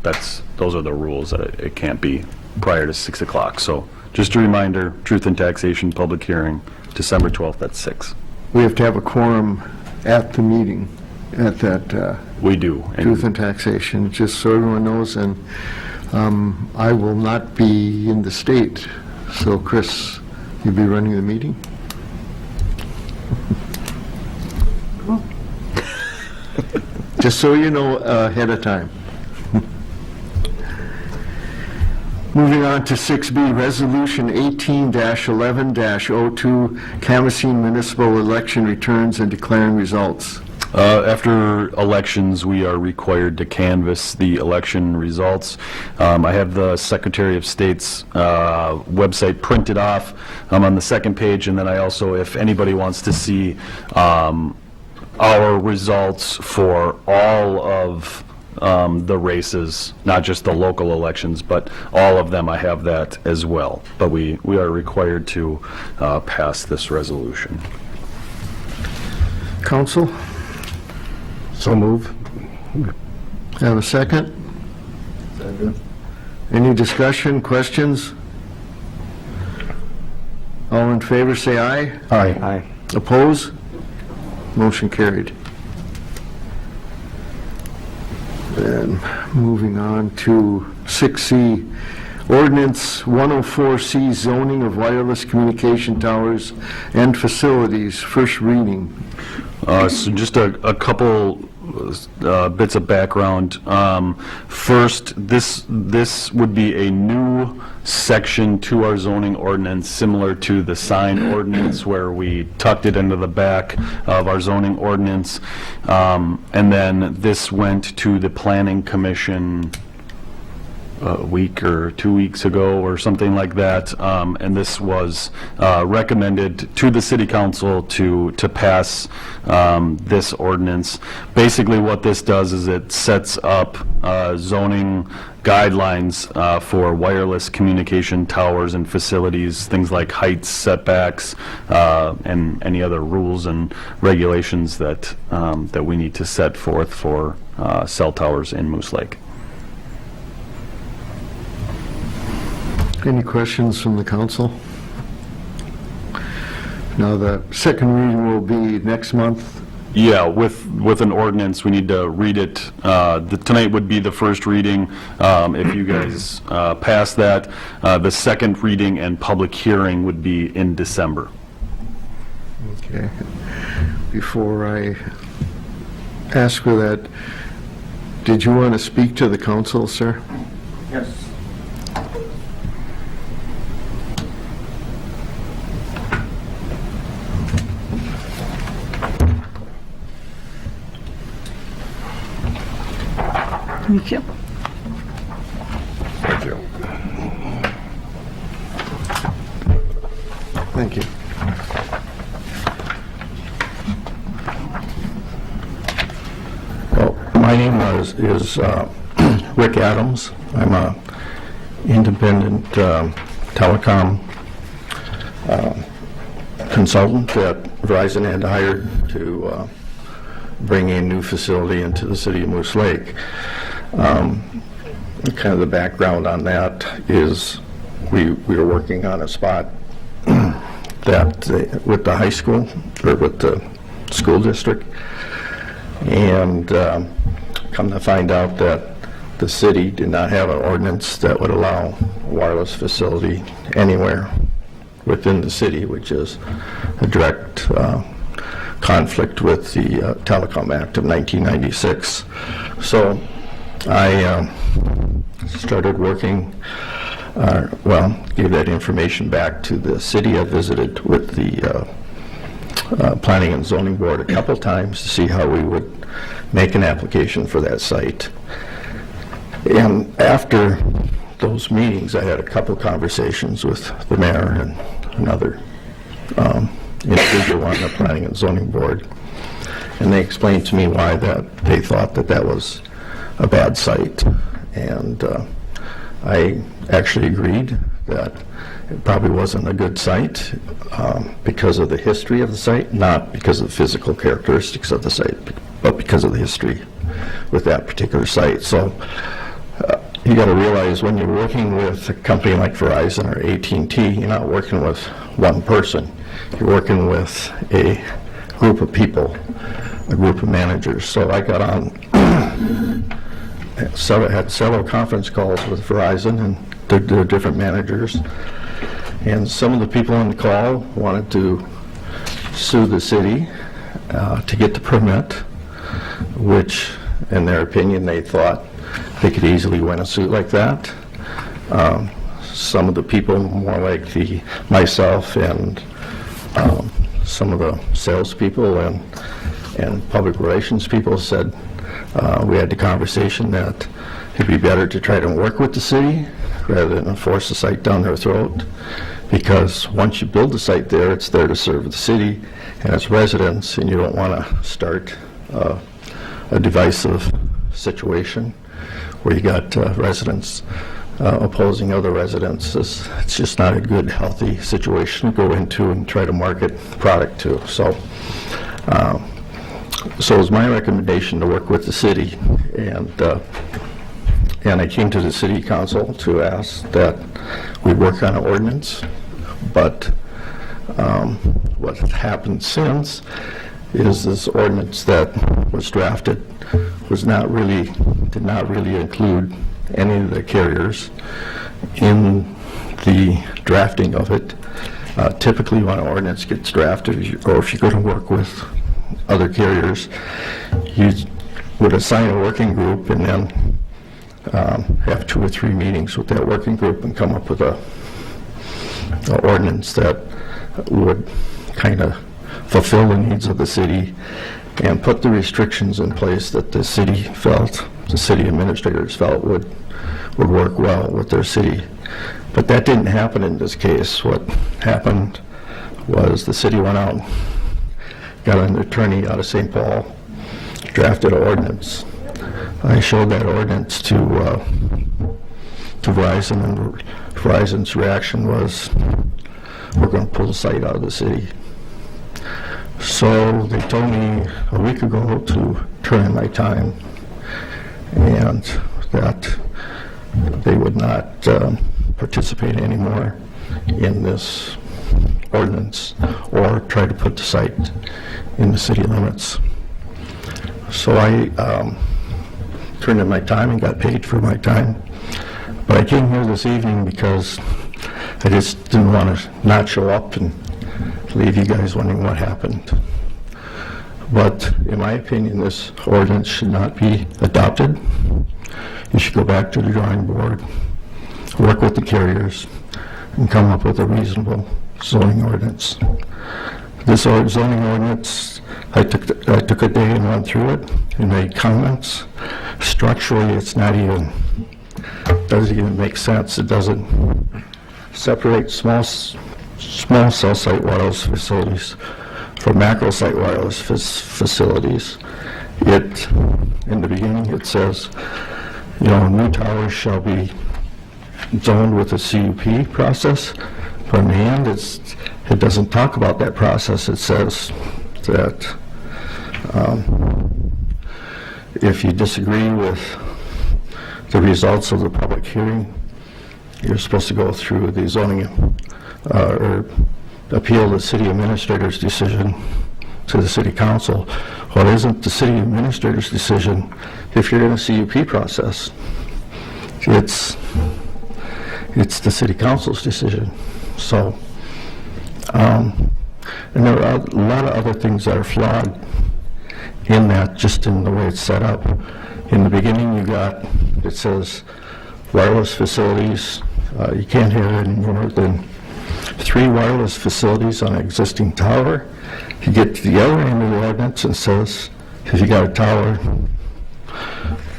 those are the rules, that it can't be prior to 6 o'clock. So just a reminder, Truth and Taxation, public hearing, December 12th at 6. We have to have a quorum at the meeting, at that We do. Truth and Taxation, just so everyone knows, and I will not be in the state, so Chris, you'll be running the meeting? Just so you know ahead of time. Moving on to 6B, Resolution 18-11-02, canvassing municipal election returns and declaring results. After elections, we are required to canvass the election results. I have the Secretary of State's website printed off on the second page, and then I also, if anybody wants to see our results for all of the races, not just the local elections, but all of them, I have that as well. But we are required to pass this resolution. Council, So move. have a second? Second. Any discussion, questions? All in favor, say aye. Aye. Oppose? Motion carried. Then, moving on to 6C, Ordinance 104C, zoning of wireless communication towers and facilities, first reading. So just a couple bits of background. First, this would be a new section to our zoning ordinance, similar to the sign ordinance, where we tucked it into the back of our zoning ordinance. And then this went to the Planning Commission a week or 2 weeks ago or something like that, and this was recommended to the City Council to pass this ordinance. Basically what this does is it sets up zoning guidelines for wireless communication towers and facilities, things like heights, setbacks, and any other rules and regulations that we need to set forth for cell towers in Moose Lake. Any questions from the council? Now, the second reading will be next month. Yeah, with an ordinance, we need to read it. Tonight would be the first reading. If you guys pass that, the second reading and public hearing would be in December. Okay. Before I ask for that. Did you want to speak to the council, sir? Yes. Thank you. Thank you. Thank you. Well, my name is Rick Adams. I'm a independent telecom consultant that Verizon had hired to bring a new facility into the city of Moose Lake. Kind of the background on that is we were working on a spot that with the high school, or with the school district, and come to find out that the city did not have an ordinance that would allow a wireless facility anywhere within the city, which is a direct conflict with the Telecom Act of 1996. So I started working, gave that information back to the city. I visited with the Planning and Zoning Board a couple times to see how we would make an application for that site. And after those meetings, I had a couple conversations with the mayor and another individual on the Planning and Zoning Board. And they explained to me why they thought that was a bad site. And I actually agreed that it probably wasn't a good site because of the history of the site, not because of the physical characteristics of the site, but because of the history with that particular site. So you got to realize when you're working with a company like Verizon or AT&T, you're not working with one person. You're working with a group of people, a group of managers. So I got on, had several conference calls with Verizon and the different managers. And some of the people on the call wanted to sue the city to get the permit, which, in their opinion, they thought they could easily win a suit like that. Some of the people, more like myself and some of the salespeople and public relations people said, we had the conversation that it'd be better to try to work with the city rather than force the site down their throat, because once you build the site there, it's there to serve the city and its residents, and you don't want to start a divisive situation where you got residents opposing other residents. It's just not a good, healthy situation to go into and try to market the product to. So it was my recommendation to work with the city, and I came to the city council to ask that we work on an ordinance. But what happened since is this ordinance that was drafted did not really include any of the carriers in the drafting of it. Typically, when an ordinance gets drafted, or if you're going to work with other carriers, you would assign a working group and then have 2 or 3 meetings with that working group and come up with an ordinance that would kind of fulfill the needs of the city and put the restrictions in place that the city administrators felt would work well with their city. But that didn't happen in this case. What happened was the city went out, got an attorney out of St. Paul, drafted an ordinance. I showed that ordinance to Verizon, and Verizon's reaction was, we're going to pull the site out of the city. So they told me a week ago to turn in my time, and that they would not participate anymore in this ordinance or try to put the site in the city limits. So I turned in my time and got paid for my time. But I came here this evening because I just didn't want to not show up and leave you guys wondering what happened. But in my opinion, this ordinance should not be adopted. You should go back to the drawing board, work with the carriers, and come up with a reasonable zoning ordinance. This zoning ordinance, I took a day and went through it and made comments. Structurally, it's not even, doesn't even make sense. It doesn't separate small cell site wireless facilities from macro site wireless facilities. It, in the beginning, it says, new towers shall be zoned with a CUP process. But in the end, it doesn't talk about that process. It says that if you disagree with the results of the public hearing, you're supposed to go through the zoning or appeal the city administrator's decision to the city council. Well, it isn't the city administrator's decision if you're in a CUP process. It's the city council's decision. So, and there are a lot of other things that are flawed in that, just in the way it's set up. In the beginning, it says wireless facilities, you can't have any more than 3 wireless facilities on an existing tower. You get to the other end of the ordinance and says, if you got a tower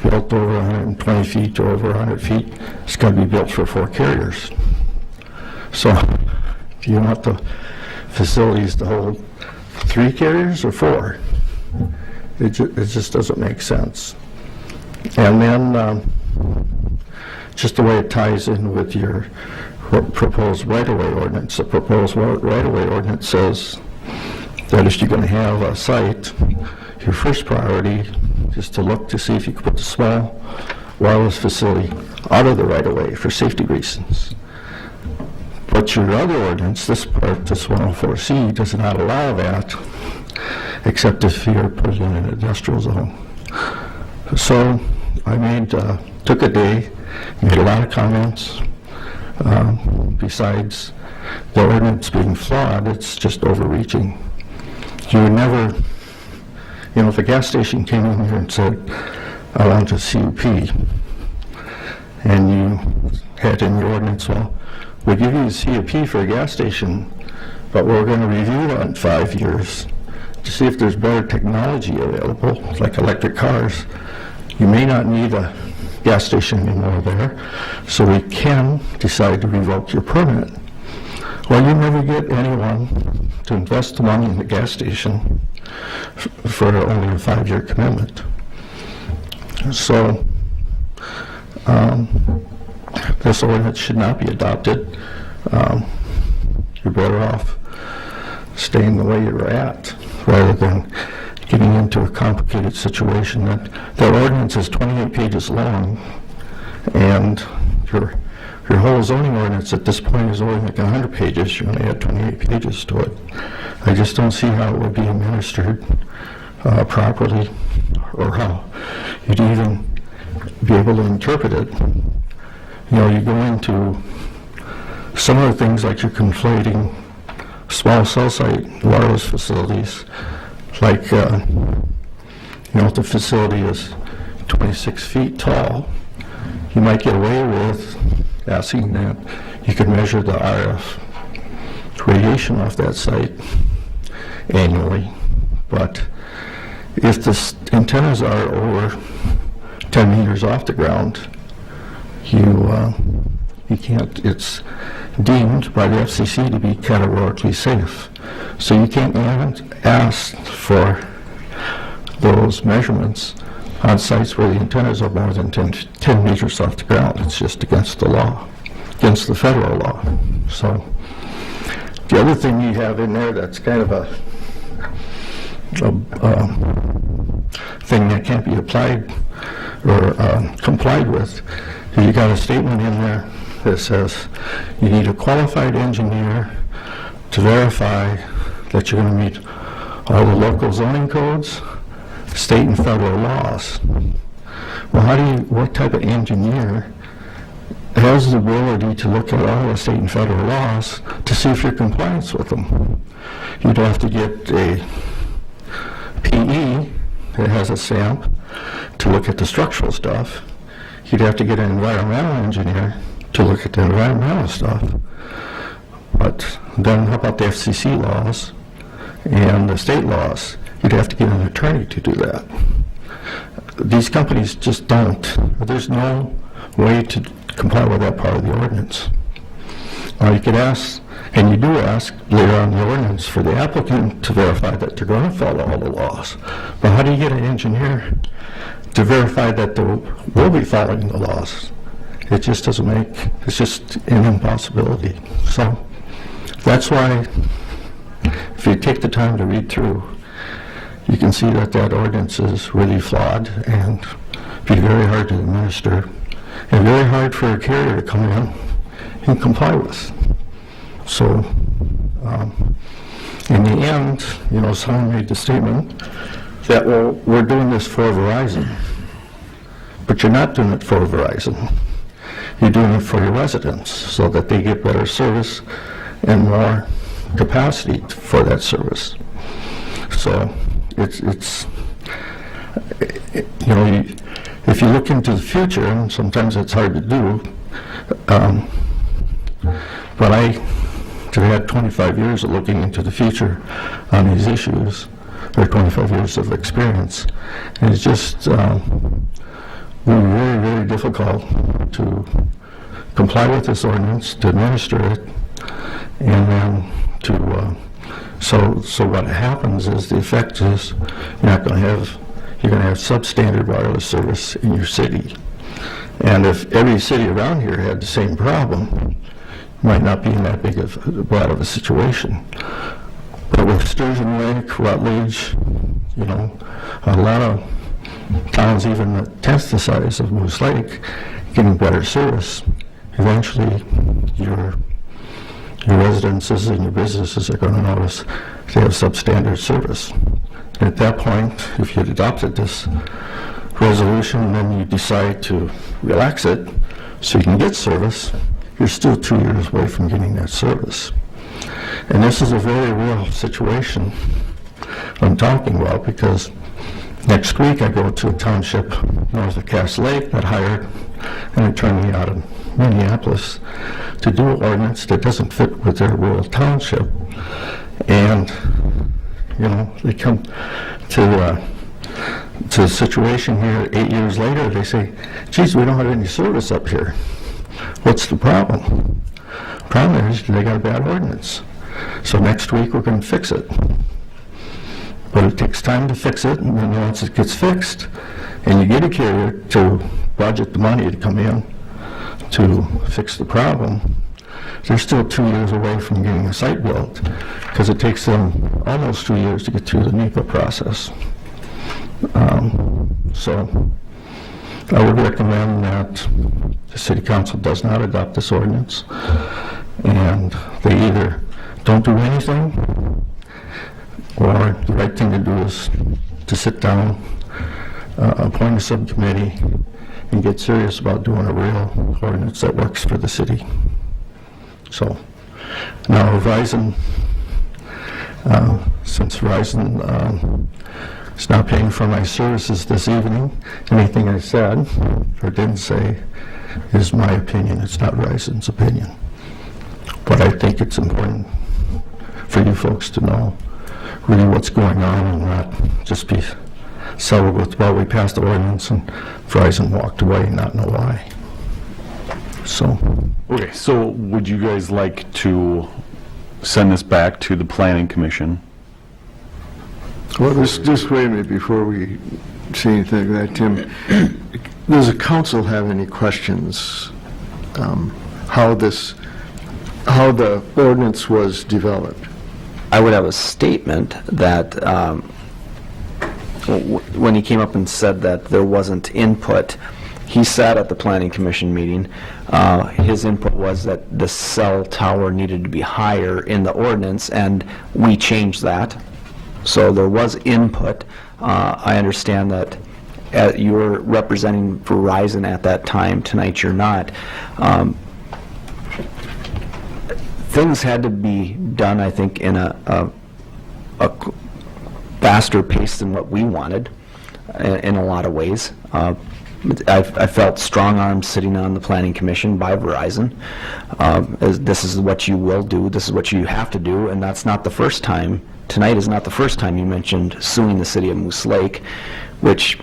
built over 120 feet or over 100 feet, it's got to be built for 4 carriers. So, do you want the facilities to hold 3 carriers or 4? It just doesn't make sense. And then, just the way it ties in with your proposed right-of-way ordinance. The proposed right-of-way ordinance says that if you're going to have a site, your first priority is to look to see if you can put the small wireless facility out of the right-of-way for safety reasons. But your other ordinance, this part, this 104C, does not allow that, except if you're put in an industrial zone. So I took a day, made a lot of comments. Besides the ordinance being flawed, it's just overreaching. You would never, if a gas station came in here and said, I want a CUP, and you had in your ordinance, well, we'll give you a CUP for a gas station, but we're going to review it in 5 years to see if there's better technology available, like electric cars. You may not need a gas station anymore there, so we can decide to revoke your permit. Well, you never get anyone to invest the money in the gas station for only a 5-year commitment. So, this ordinance should not be adopted. You're better off staying the way you're at rather than getting into a complicated situation. That ordinance is 28 pages long, and your whole zoning ordinance at this point is only like 100 pages. You're going to add 28 pages to it. I just don't see how it would be administered properly, or how you'd even be able to interpret it. You go into some of the things like you're conflating small cell site wireless facilities, like, if the facility is 26 feet tall, you might get away with asking that you can measure the RF radiation off that site annually. But if the antennas are over 10 meters off the ground, you can't, it's deemed by the FCC to be categorically safe. So you can't even ask for those measurements on sites where the antennas are more than 10 meters off the ground. It's just against the law, against the federal law. So the other thing you have in there that's kind of a thing that can't be applied or complied with, you got a statement in there that says you need a qualified engineer to verify that you're going to meet all the local zoning codes, state and federal laws. Well, what type of engineer has the ability to look at all the state and federal laws to see if you're in compliance with them? You'd have to get a PE, that has a SAMP, to look at the structural stuff. You'd have to get an environmental engineer to look at the environmental stuff. But then how about the FCC laws and the state laws? You'd have to get an attorney to do that. These companies just don't. There's no way to comply with that part of the ordinance. Now you could ask, and you do ask later on in the ordinance, for the applicant to verify that they're going to follow all the laws. But how do you get an engineer to verify that they will be following the laws? It just doesn't make, it's just an impossibility. So that's why, if you take the time to read through, you can see that that ordinance is really flawed and be very hard to administer and very hard for a carrier to come in and comply with. So, in the end, you know, someone made the statement that, well, we're doing this for Verizon. But you're not doing it for Verizon. You're doing it for your residents so that they get better service and more capacity for that service. So it's you know, if you look into the future, and sometimes it's hard to do, but I've had 25 years of looking into the future on these issues, or 25 years of experience, and it's just very, very difficult to comply with this ordinance, to administer it, and then to so what happens is the effect is you're going to have substandard wireless service in your city. And if every city around here had the same problem, it might not be in that bad of a situation. But with Sturgeon Lake, Rutledge, you know, a lot of towns, even a tenth the size of Moose Lake, getting better service, eventually your residences and your businesses are going to notice they have substandard service. And at that point, if you had adopted this resolution and then you decide to relax it so you can get service, you're still 2 years away from getting that service. And this is a very real situation I'm talking about, because next week I go to a township north of Cass Lake that hired an attorney out of Minneapolis to do an ordinance that doesn't fit with their rural township. And, you know, they come to a situation here 8 years later, they say, geez, we don't have any service up here. What's the problem? Problem is they got a bad ordinance. So next week we're going to fix it. But it takes time to fix it, and then once it gets fixed, and you get a carrier to budget the money to come in to fix the problem, they're still 2 years away from getting a site built, because it takes them almost 2 years to get through the NEPA process. So I would recommend that the City Council does not adopt this ordinance, and they either don't do anything, or the right thing to do is to sit down, appoint a subcommittee, and get serious about doing a real ordinance that works for the city. So now Verizon, since Verizon is not paying for my services this evening, anything I said or didn't say is my opinion. It's not Verizon's opinion. But I think it's important for you folks to know really what's going on and not just be settled with, well, we passed the ordinance and Verizon walked away and not know why. So. Okay, so would you guys like to send this back to the Planning Commission? Well, just wait a minute before we say anything like that, Tim. Does the council have any questions how the ordinance was developed? I would have a statement that when he came up and said that there wasn't input, he sat at the Planning Commission meeting. His input was that the cell tower needed to be higher in the ordinance, and we changed that. So there was input. I understand that you were representing Verizon at that time. Tonight you're not. Things had to be done, I think, in a faster pace than what we wanted in a lot of ways. I felt strong arms sitting on the Planning Commission by Verizon. This is what you will do, this is what you have to do, and that's not the first time. Tonight is not the first time you mentioned suing the city of Moose Lake, which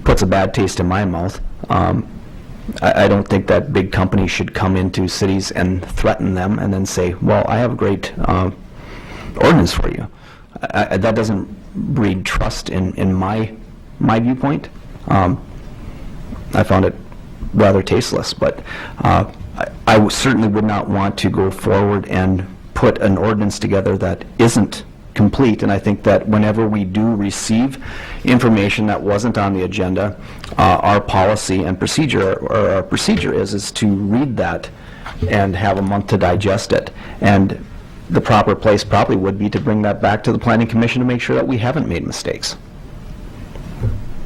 puts a bad taste in my mouth. I don't think that big companies should come into cities and threaten them and then say, well, I have a great ordinance for you. That doesn't breed trust in my viewpoint. I found it rather tasteless, but I certainly would not want to go forward and put an ordinance together that isn't complete, and I think that whenever we do receive information that wasn't on the agenda, our policy and procedure, or our procedure is to read that and have a month to digest it. And the proper place probably would be to bring that back to the Planning Commission to make sure that we haven't made mistakes.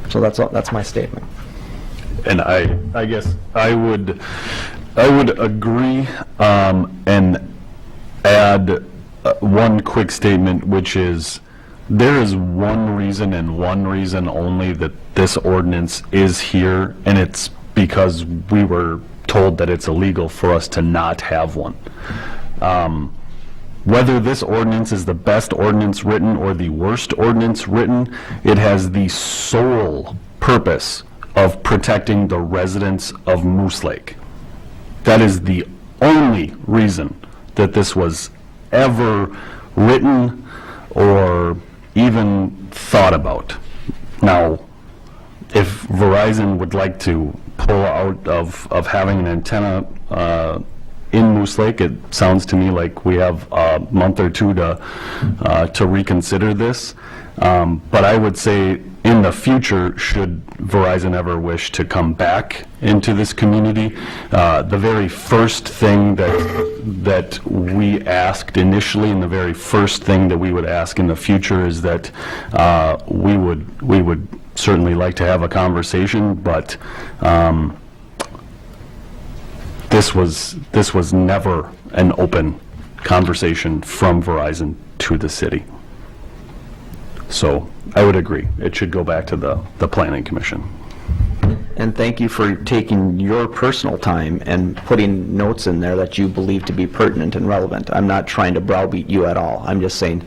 So that's my statement. And I guess I would agree, and add one quick statement, which is there is one reason and one reason only that this ordinance is here, and it's because we were told that it's illegal for us to not have one. Whether this ordinance is the best ordinance written or the worst ordinance written, it has the sole purpose of protecting the residents of Moose Lake. That is the only reason that this was ever written or even thought about. Now, if Verizon would like to pull out of having an antenna in Moose Lake, it sounds to me like we have a month or two to reconsider this. But I would say in the future, should Verizon ever wish to come back into this community, the very first thing that we asked initially, and the very first thing that we would ask in the future is that we would certainly like to have a conversation, but this was never an open conversation from Verizon to the city. So I would agree. It should go back to the Planning Commission. And thank you for taking your personal time and putting notes in there that you believe to be pertinent and relevant. I'm not trying to browbeat you at all. I'm just saying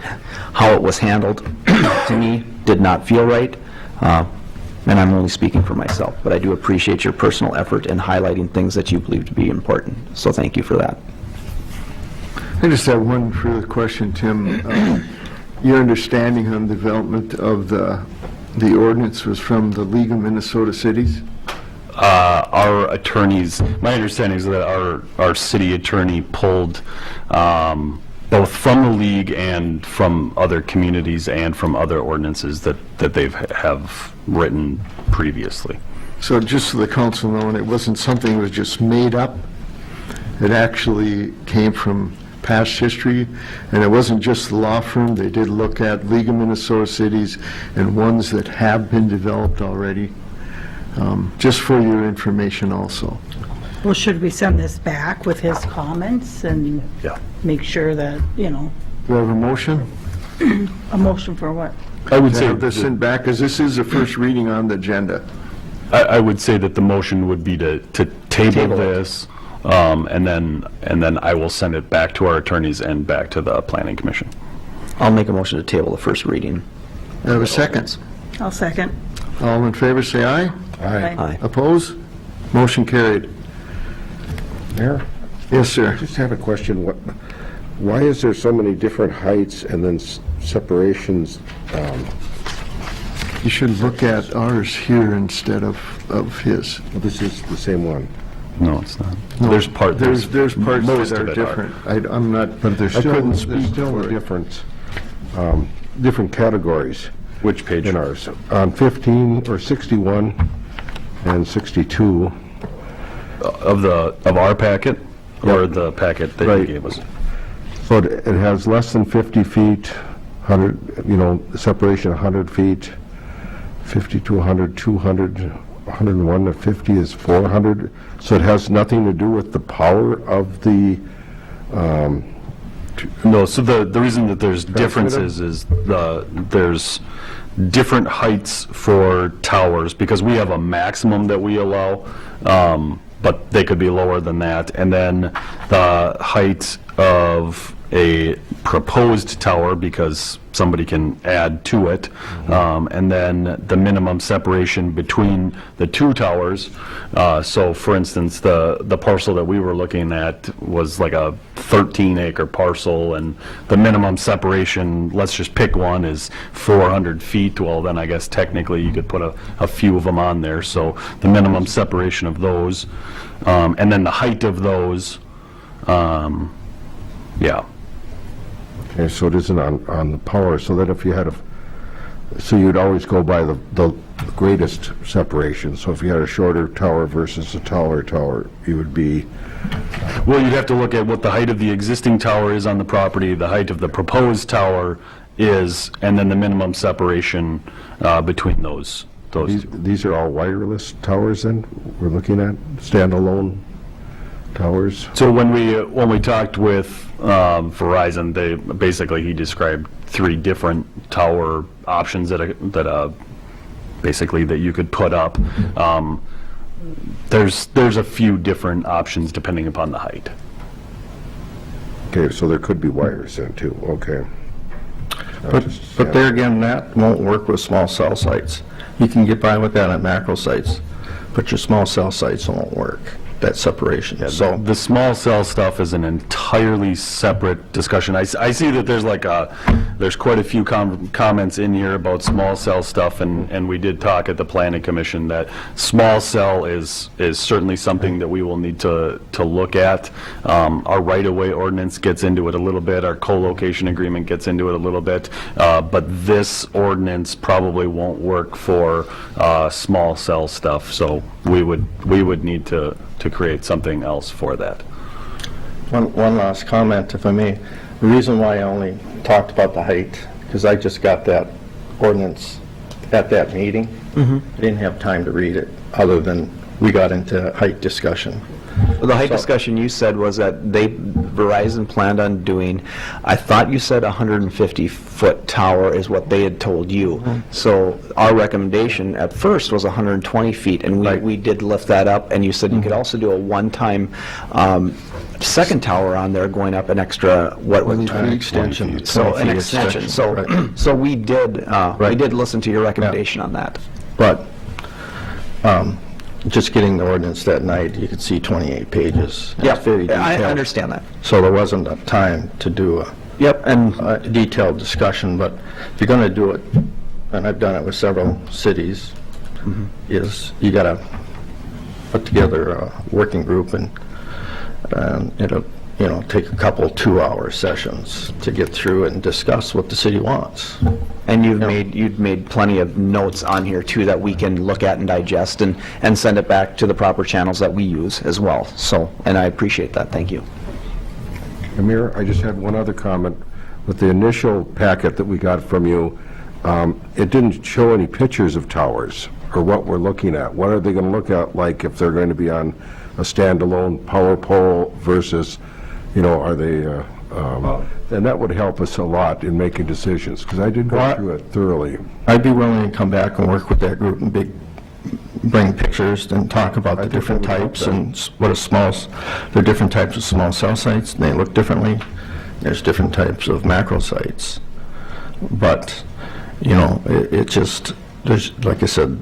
how it was handled to me did not feel right. And I'm only speaking for myself, but I do appreciate your personal effort in highlighting things that you believe to be important. So thank you for that. I just have one further question, Tim. Your understanding on the development of the ordinance was from the League of Minnesota Cities? Our attorneys, my understanding is that our city attorney pulled both from the league and from other communities and from other ordinances that they have written previously. So just so the council know, and it wasn't something that was just made up, it actually came from past history, and it wasn't just the law firm. They did look at League of Minnesota Cities and ones that have been developed already, just for your information also. Well, should we send this back with his comments and Yeah. make sure that, Do I have a motion? a motion for what? I would To say have this sent back, because this is the first reading on the agenda. I would say that the motion would be to table Table it. this, and then I will send it back to our attorneys and back to the Planning Commission. I'll make a motion to table the first reading. I have a second. I'll second. All in favor, say aye. Aye. Oppose? Motion carried. Mayor, Yes, sir. I just have a question. Why is there so many different heights and then separations? You should look at ours here instead of his. This is the same one. No, it's not. No, There's parts There's parts most that of are it are. different. I'm not, But there's I couldn't still, there's speak still for a it. different categories Which page? in ours. On 15 or 61 and 62, Of our packet, or the packet that you Right. gave us? so it has less than 50 feet, 100, separation 100 feet, 50 to 100, 200, 101 to 50 is 400. So it has nothing to do with the power of the No, so the reason that there's differences is there's different heights for towers, because we have a maximum that we allow, but they could be lower than that. And then the height of a proposed tower, because somebody can add to it, and then the minimum separation between the two towers. So for instance, the parcel that we were looking at was like a 13-acre parcel, and the minimum separation, let's just pick one, is 400 feet. Well, then I guess technically you could put a few of them on there. So the minimum separation of those, and then the height of those, yeah. Okay, so it isn't on the power, so that if you had so you'd always go by the greatest separation. So if you had a shorter tower versus a taller tower, you would be... Well, you'd have to look at what the height of the existing tower is on the property, the height of the proposed tower is, and then the minimum separation between those two. These are all wireless towers then, we're looking at, standalone towers? So when we talked with Verizon, he described 3 different tower options that basically that you could put up. There's a few different options depending upon the height. Okay, so there could be wires then too, okay. But there again, that won't work with small cell sites. You can get by with that at macro sites, but your small cell sites won't work, that separation. So The small cell stuff is an entirely separate discussion. I see that there's quite a few comments in here about small cell stuff, and we did talk at the planning commission that small cell is certainly something that we will need to look at. Our right-of-way ordinance gets into it a little bit, our co-location agreement gets into it a little bit, but this ordinance probably won't work for small cell stuff, so we would need to create something else for that. one last comment, if I may. The reason why I only talked about the height, because I just got that ordinance at that meeting. I didn't have time to read it, other than we got into height discussion. The height discussion you said was that Verizon planned on doing, I thought you said 150-foot tower is what they had told you. So our recommendation at first was 120 feet, and we did lift that up, and you said you could also do a one-time second tower on there going up an extra, what was it? An extension. So an extension. So we did listen to your recommendation on that. But just getting the ordinance that night, you could see 28 pages. Yeah, It's very I detailed. understand that. So there wasn't a time to do a detailed discussion, but if you're going to do it, and I've done it with several cities, is you got to put together a working group, and it'll take a couple 2-hour sessions to get through it and discuss what the city wants. And you've made plenty of notes on here too that we can look at and digest and send it back to the proper channels that we use as well. So, and I appreciate that. Thank you. Amir, I just had one other comment. With the initial packet that we got from you, it didn't show any pictures of towers or what we're looking at. What are they going to look at, like if they're going to be on a standalone power pole versus, are they, and that would help us a lot in making decisions, because I did go through it thoroughly. I'd be willing to come back and work with that group and bring pictures and talk about the different types and there are different types of small cell sites, and they look differently. There's different types of macro sites. But, it just, there's, like I said,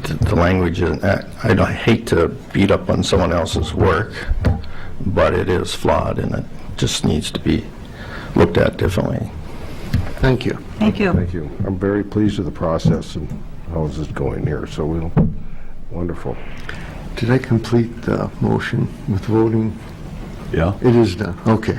the language, I hate to beat up on someone else's work, but it is flawed, and it just needs to be looked at differently. Thank you. Thank you. Thank you. I'm very pleased with the process and how this is going here, so wonderful. Did I complete the motion with voting? Yeah. It is done, okay.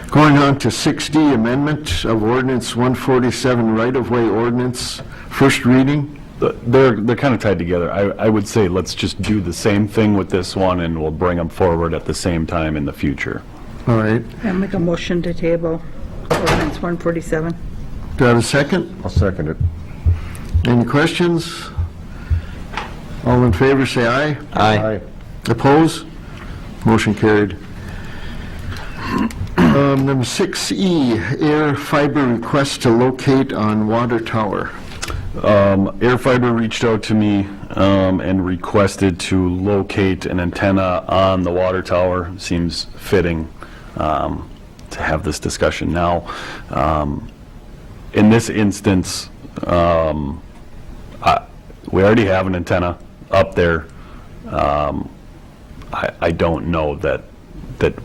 Going on to 6D, amendment of ordinance 147, right-of-way ordinance, first reading. They're kind of tied together. I would say let's just do the same thing with this one, and we'll bring them forward at the same time in the future. All right. I'll make a motion to table ordinance 147. Do I have a second? I'll second it. Any questions? All in favor, say aye. Aye. Oppose? Motion carried. Number 6E, air fiber request to locate on water tower. Air Fiber reached out to me and requested to locate an antenna on the water tower. Seems fitting to have this discussion now. In this instance, we already have an antenna up there. I don't know that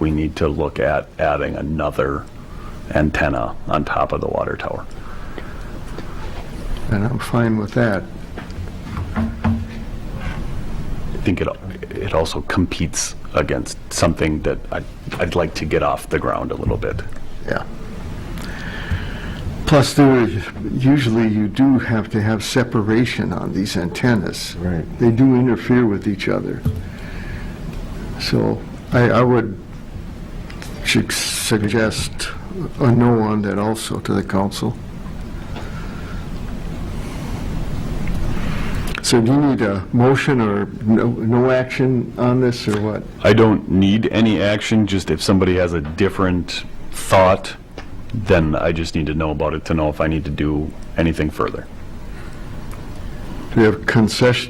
we need to look at adding another antenna on top of the water tower. And I'm fine with that. I think it also competes against something that I'd like to get off the ground a little bit. Yeah. Plus, usually you do have to have separation on these antennas. Right. They do interfere with each other. So I would suggest a no on that also to the council. So do you need a motion or no action on this, or what? I don't need any action, just if somebody has a different thought, then I just need to know about it to know if I need to do anything further. Do we have consensus,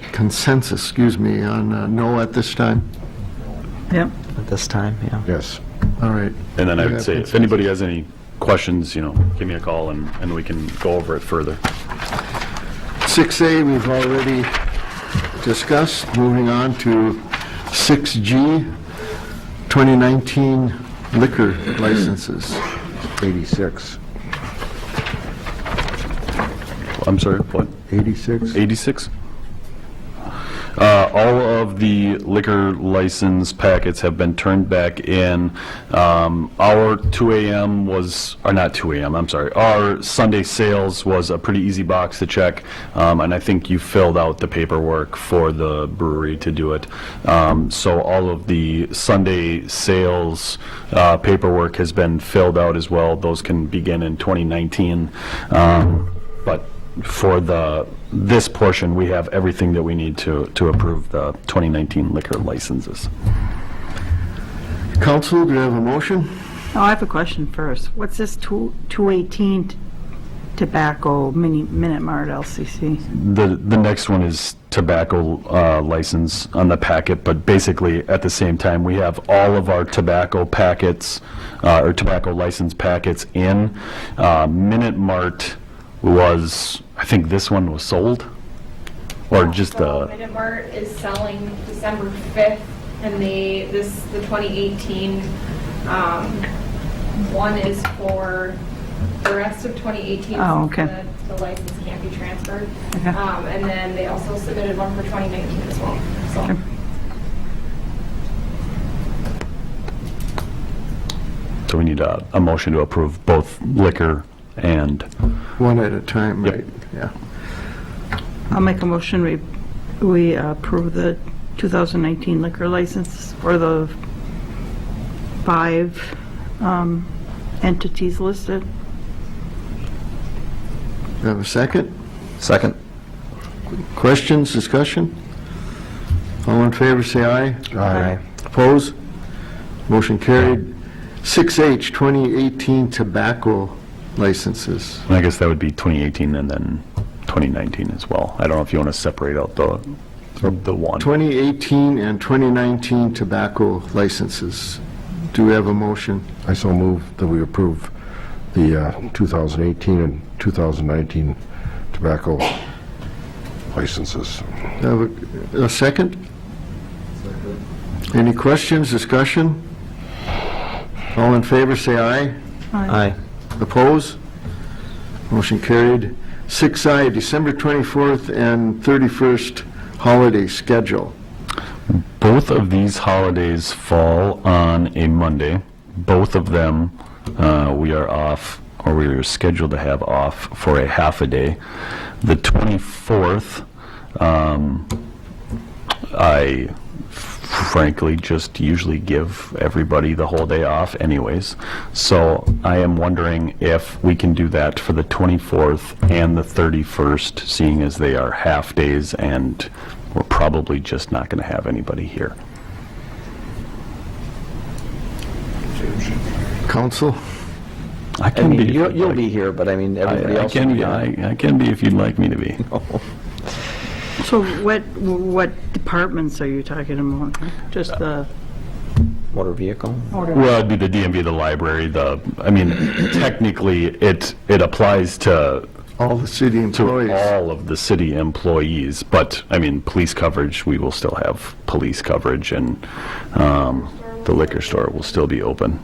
on no at this time? Yep. At this time, yeah. Yes. All right. And then I We would have say, if consensus. anybody has any questions, give me a call and we can go over it further. 6A, we've already discussed. Moving on to 6G, 2019 liquor licenses. 86. I'm sorry, what? 86? 86? All of the liquor license packets have been turned back in. Our 2 a.m. was, or not 2 a.m., I'm sorry, our Sunday sales was a pretty easy box to check, and I think you filled out the paperwork for the brewery to do it. So all of the Sunday sales paperwork has been filled out as well. Those can begin in 2019. But for this portion, we have everything that we need to approve the 2019 liquor licenses. Council, do you have a motion? Oh, I have a question first. What's this 218 Tobacco Minute Mart LCC? The next one is tobacco license on the packet, but basically at the same time, we have all of our tobacco packets, or tobacco license packets in. Minute Mart was, I think this one was sold? Or just So the, Minute Mart is selling December 5th, and the 2018 one is for the rest of 2018. Oh, okay. since The license can't be transferred. Okay. And then they also submitted one for 2019 as well. So. Okay. so we need a motion to approve both liquor and, One at a time, Yep. right? Yeah. I'll make a motion, we approve the 2019 liquor license for the 5 entities listed. Do you have a second? Second. Questions, discussion? All in favor, say aye. Aye. Opposed? Motion carried. 6H, 2018 tobacco licenses. I guess that would be 2018 and then 2019 as well. I don't know if you want to separate out the one. 2018 and 2019 tobacco licenses. Do we have a motion? I so move that we approve the 2018 and 2019 tobacco licenses. Do I have a second? Any questions, discussion? All in favor, say aye. Aye. Opposed? Motion carried. 6I, December 24th and 31st holiday schedule. Both of these holidays fall on a Monday. Both of them we are off, or we are scheduled to have off for a half a day. The 24th, I frankly just usually give everybody the whole day off anyways. So I am wondering if we can do that for the 24th and the 31st, seeing as they are half days and we're probably just not going to have anybody here. council? I I can mean, be. you'll be here, but I mean, everybody I else will can be be. gone. I can be if you'd like me to be. So what departments are you talking about? Just the Motor vehicle? Well, it'd be the DMV, the library, I mean, technically, it applies to All the city employees? all of the city employees, but, I mean, police coverage, we will still have police coverage, and the liquor store will still be open.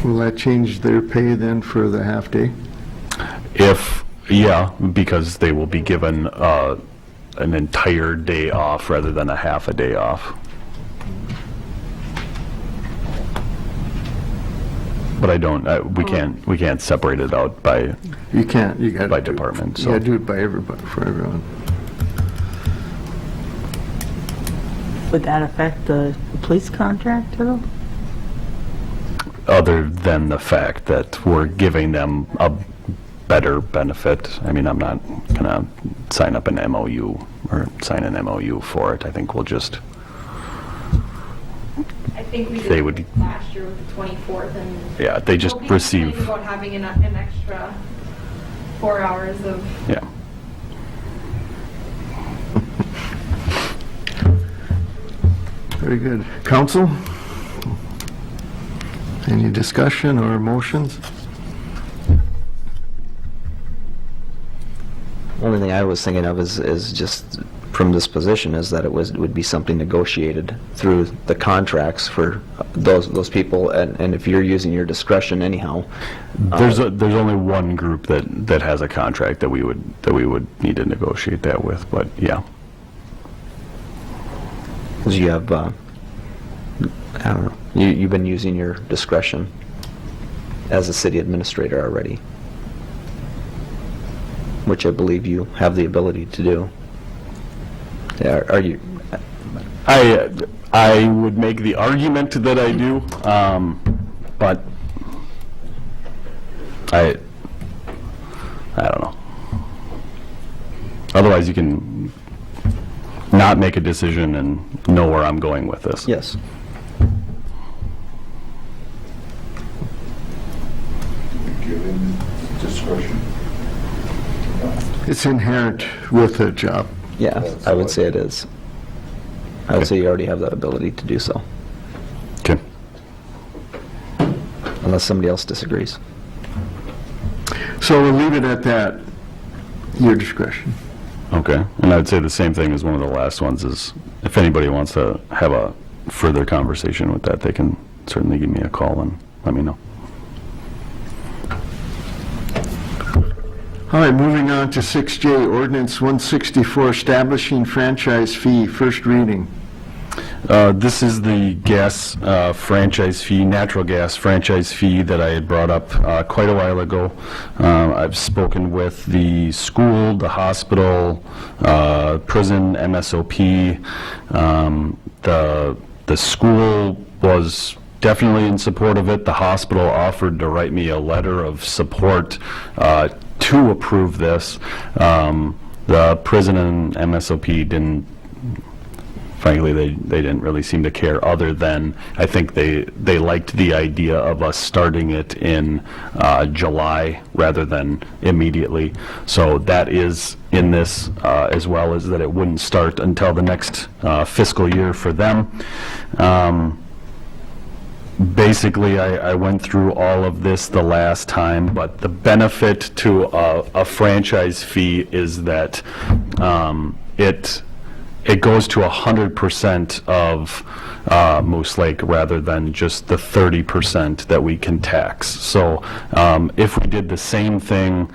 Will that change their pay then for the half-day? Yeah, because they will be given an entire day off rather than a half a day off. But I don't, we can't separate it out by, You can't, you gotta. by do it. department, You so. gotta do it by everybody, for everyone. would that affect the police contract at all? Other than the fact that we're giving them a better benefit. I mean, I'm not gonna sign up an MOU or sign an MOU for it. I think we'll just, I think we They did would- last year with the 24th, and yeah, they just nobody complained receive, about having an extra 4 hours of yeah. Very good. Council? Any discussion or motions? Only thing I was thinking of is just from this position is that it would be something negotiated through the contracts for those people, and if you're using your discretion anyhow. There's only one group that has a contract that we would need to negotiate that with, but yeah. Because you have, I don't know, you've been using your discretion as a city administrator already, which I believe you have the ability to do. Are you, I would make the argument that I do, but I don't know. Otherwise, you can not make a decision and know where I'm going with this. yes. Given discretion. It's inherent with the job. Yeah, I would say it is. I would say you already have that ability to do so, Okay. unless somebody else disagrees. So we'll leave it at that, your discretion. Okay. And I'd say the same thing as one of the last ones is if anybody wants to have a further conversation with that, they can certainly give me a call and let me know. All right, moving on to 6J, Ordinance 164, establishing franchise fee, first reading. This is the gas franchise fee, natural gas franchise fee that I had brought up quite a while ago. I've spoken with the school, the hospital, prison, MSOP. The school was definitely in support of it. The hospital offered to write me a letter of support to approve this. The prison and MSOP didn't, frankly, they didn't really seem to care, other than I think they liked the idea of us starting it in July rather than immediately. So that is in this, as well as that it wouldn't start until the next fiscal year for them. Basically, I went through all of this the last time, but the benefit to a franchise fee is that it goes to 100% of Moose Lake rather than just the 30% that we can tax. So if we did the same thing,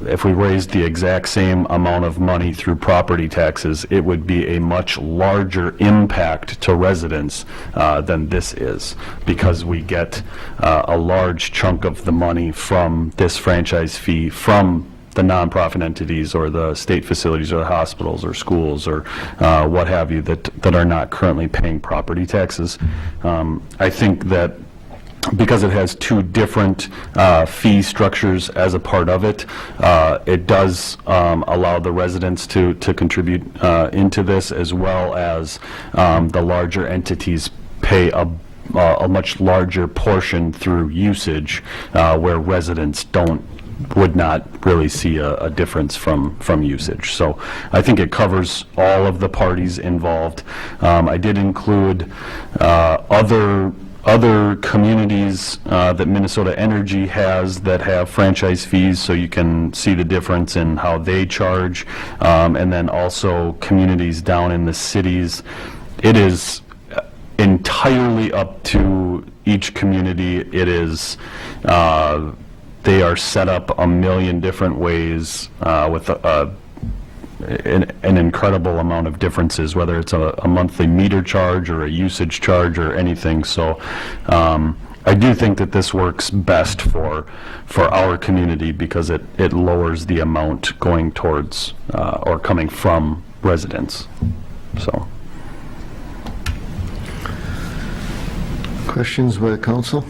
if we raised the exact same amount of money through property taxes, it would be a much larger impact to residents than this is, because we get a large chunk of the money from this franchise fee from the nonprofit entities or the state facilities or the hospitals or schools or what have you that are not currently paying property taxes. I think that because it has two different fee structures as a part of it, it does allow the residents to contribute into this, as well as the larger entities pay a much larger portion through usage, where residents would not really see a difference from usage. So I think it covers all of the parties involved. I did include other communities that Minnesota Energy has that have franchise fees, so you can see the difference in how they charge, and then also communities down in the cities. It is entirely up to each community. It is, they are set up a million different ways with an incredible amount of differences, whether it's a monthly meter charge or a usage charge or anything. So I do think that this works best for our community because it lowers the amount going towards or coming from residents. So. Questions by the council?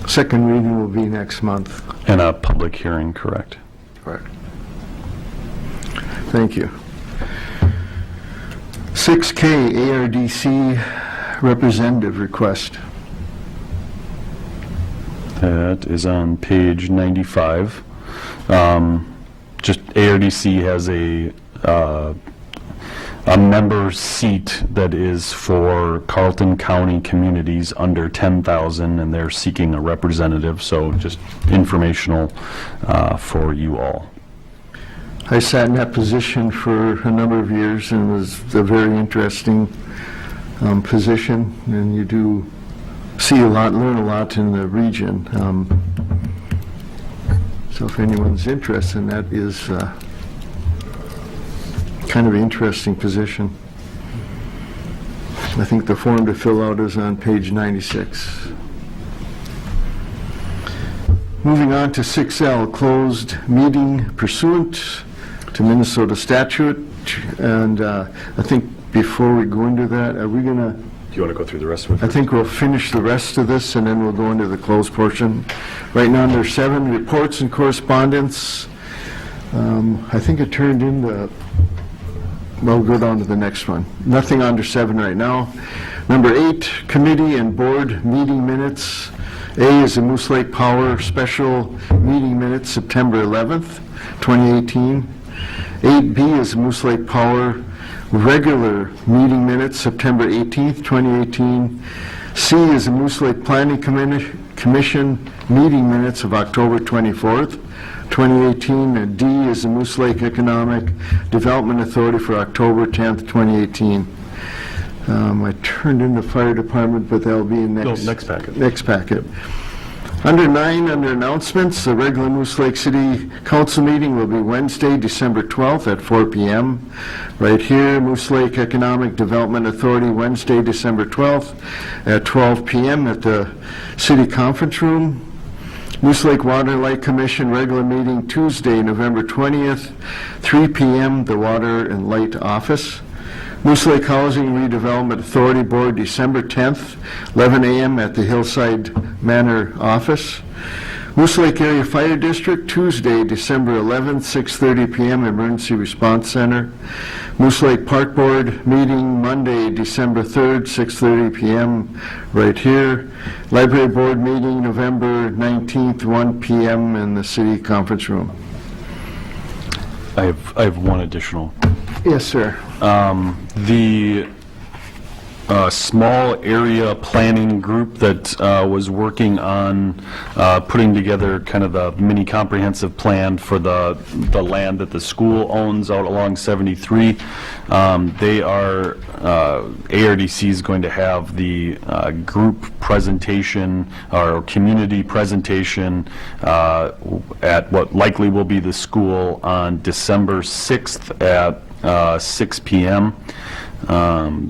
Second reading will be next month. And a public hearing, correct? Correct. Thank you. 6K ARDC representative request. That is on page 95. Just ARDC has a member seat that is for Carlton County communities under 10,000, and they're seeking a representative, so just informational for you all. I sat in that position for a number of years and it was a very interesting position, and you do see a lot, learn a lot in the region. So if anyone's interested in that, is kind of an interesting position. I think the form to fill out is on page 96. Moving on to 6L, closed meeting pursuant to Minnesota statute. And I think before we go into that, are we going to... Do you want to go through the rest of it? I think we'll finish the rest of this and then we'll go into the closed portion. Right now, there's 7 reports and correspondence. I think it turned into... We'll go down to the next one. Nothing under 7 right now. Number 8, committee and board meeting minutes. A is the Moose Lake Power special meeting minutes, September 11th, 2018. 8B is the Moose Lake Power regular meeting minutes, September 18th, 2018. C is the Moose Lake Planning Commission meeting minutes of October 24th, 2018, and D is the Moose Lake Economic Development Authority for October 10th, 2018. I turned in the fire department, but that'll be in next packet. Next packet. Under 9, under announcements, the regular Moose Lake City Council meeting will be Wednesday, December 12th at 4 p.m. Right here, Moose Lake Economic Development Authority, Wednesday, December 12th at 12 p.m. at the City Conference Room. Moose Lake Water and Light Commission regular meeting Tuesday, November 20th, 3 p.m., the Water and Light Office. Moose Lake Housing Redevelopment Authority Board, December 10th, 11 a.m. at the Hillside Manor Office. Moose Lake Area Fire District, Tuesday, December 11th, 6:30 p.m., Emergency Response Center. Moose Lake Park Board meeting Monday, December 3rd, 6:30 p.m., right here. Library Board meeting November 19th, 1 p.m. in the City Conference Room. I have one additional. Yes, sir. The small area planning group that was working on putting together kind of the mini comprehensive plan for the land that the school owns out along 73. They are, ARDC is going to have the group presentation or community presentation at what likely will be the school on December 6th at 6 p.m.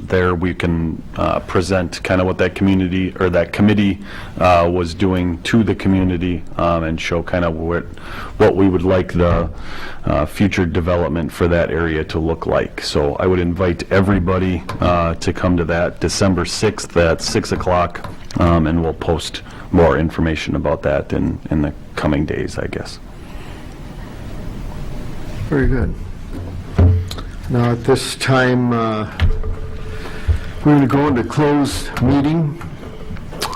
There we can present kind of what that community or that committee was doing to the community and show kind of what we would like the future development for that area to look like. So I would invite everybody to come to that December 6th at 6 o'clock, and we'll post more information about that in the coming days, I guess. Very good. Now, at this time, We're going to go into closed meeting,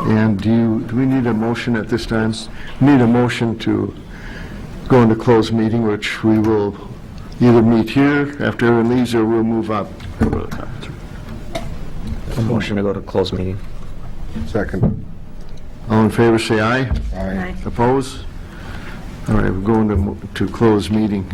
and do we need a motion at this time? We need a motion to go into closed meeting, which we will either meet here after everyone leaves, or we'll move up. A motion to go to closed meeting. Second. All in favor, say aye. Aye. Oppose? All right, we're going to closed meeting.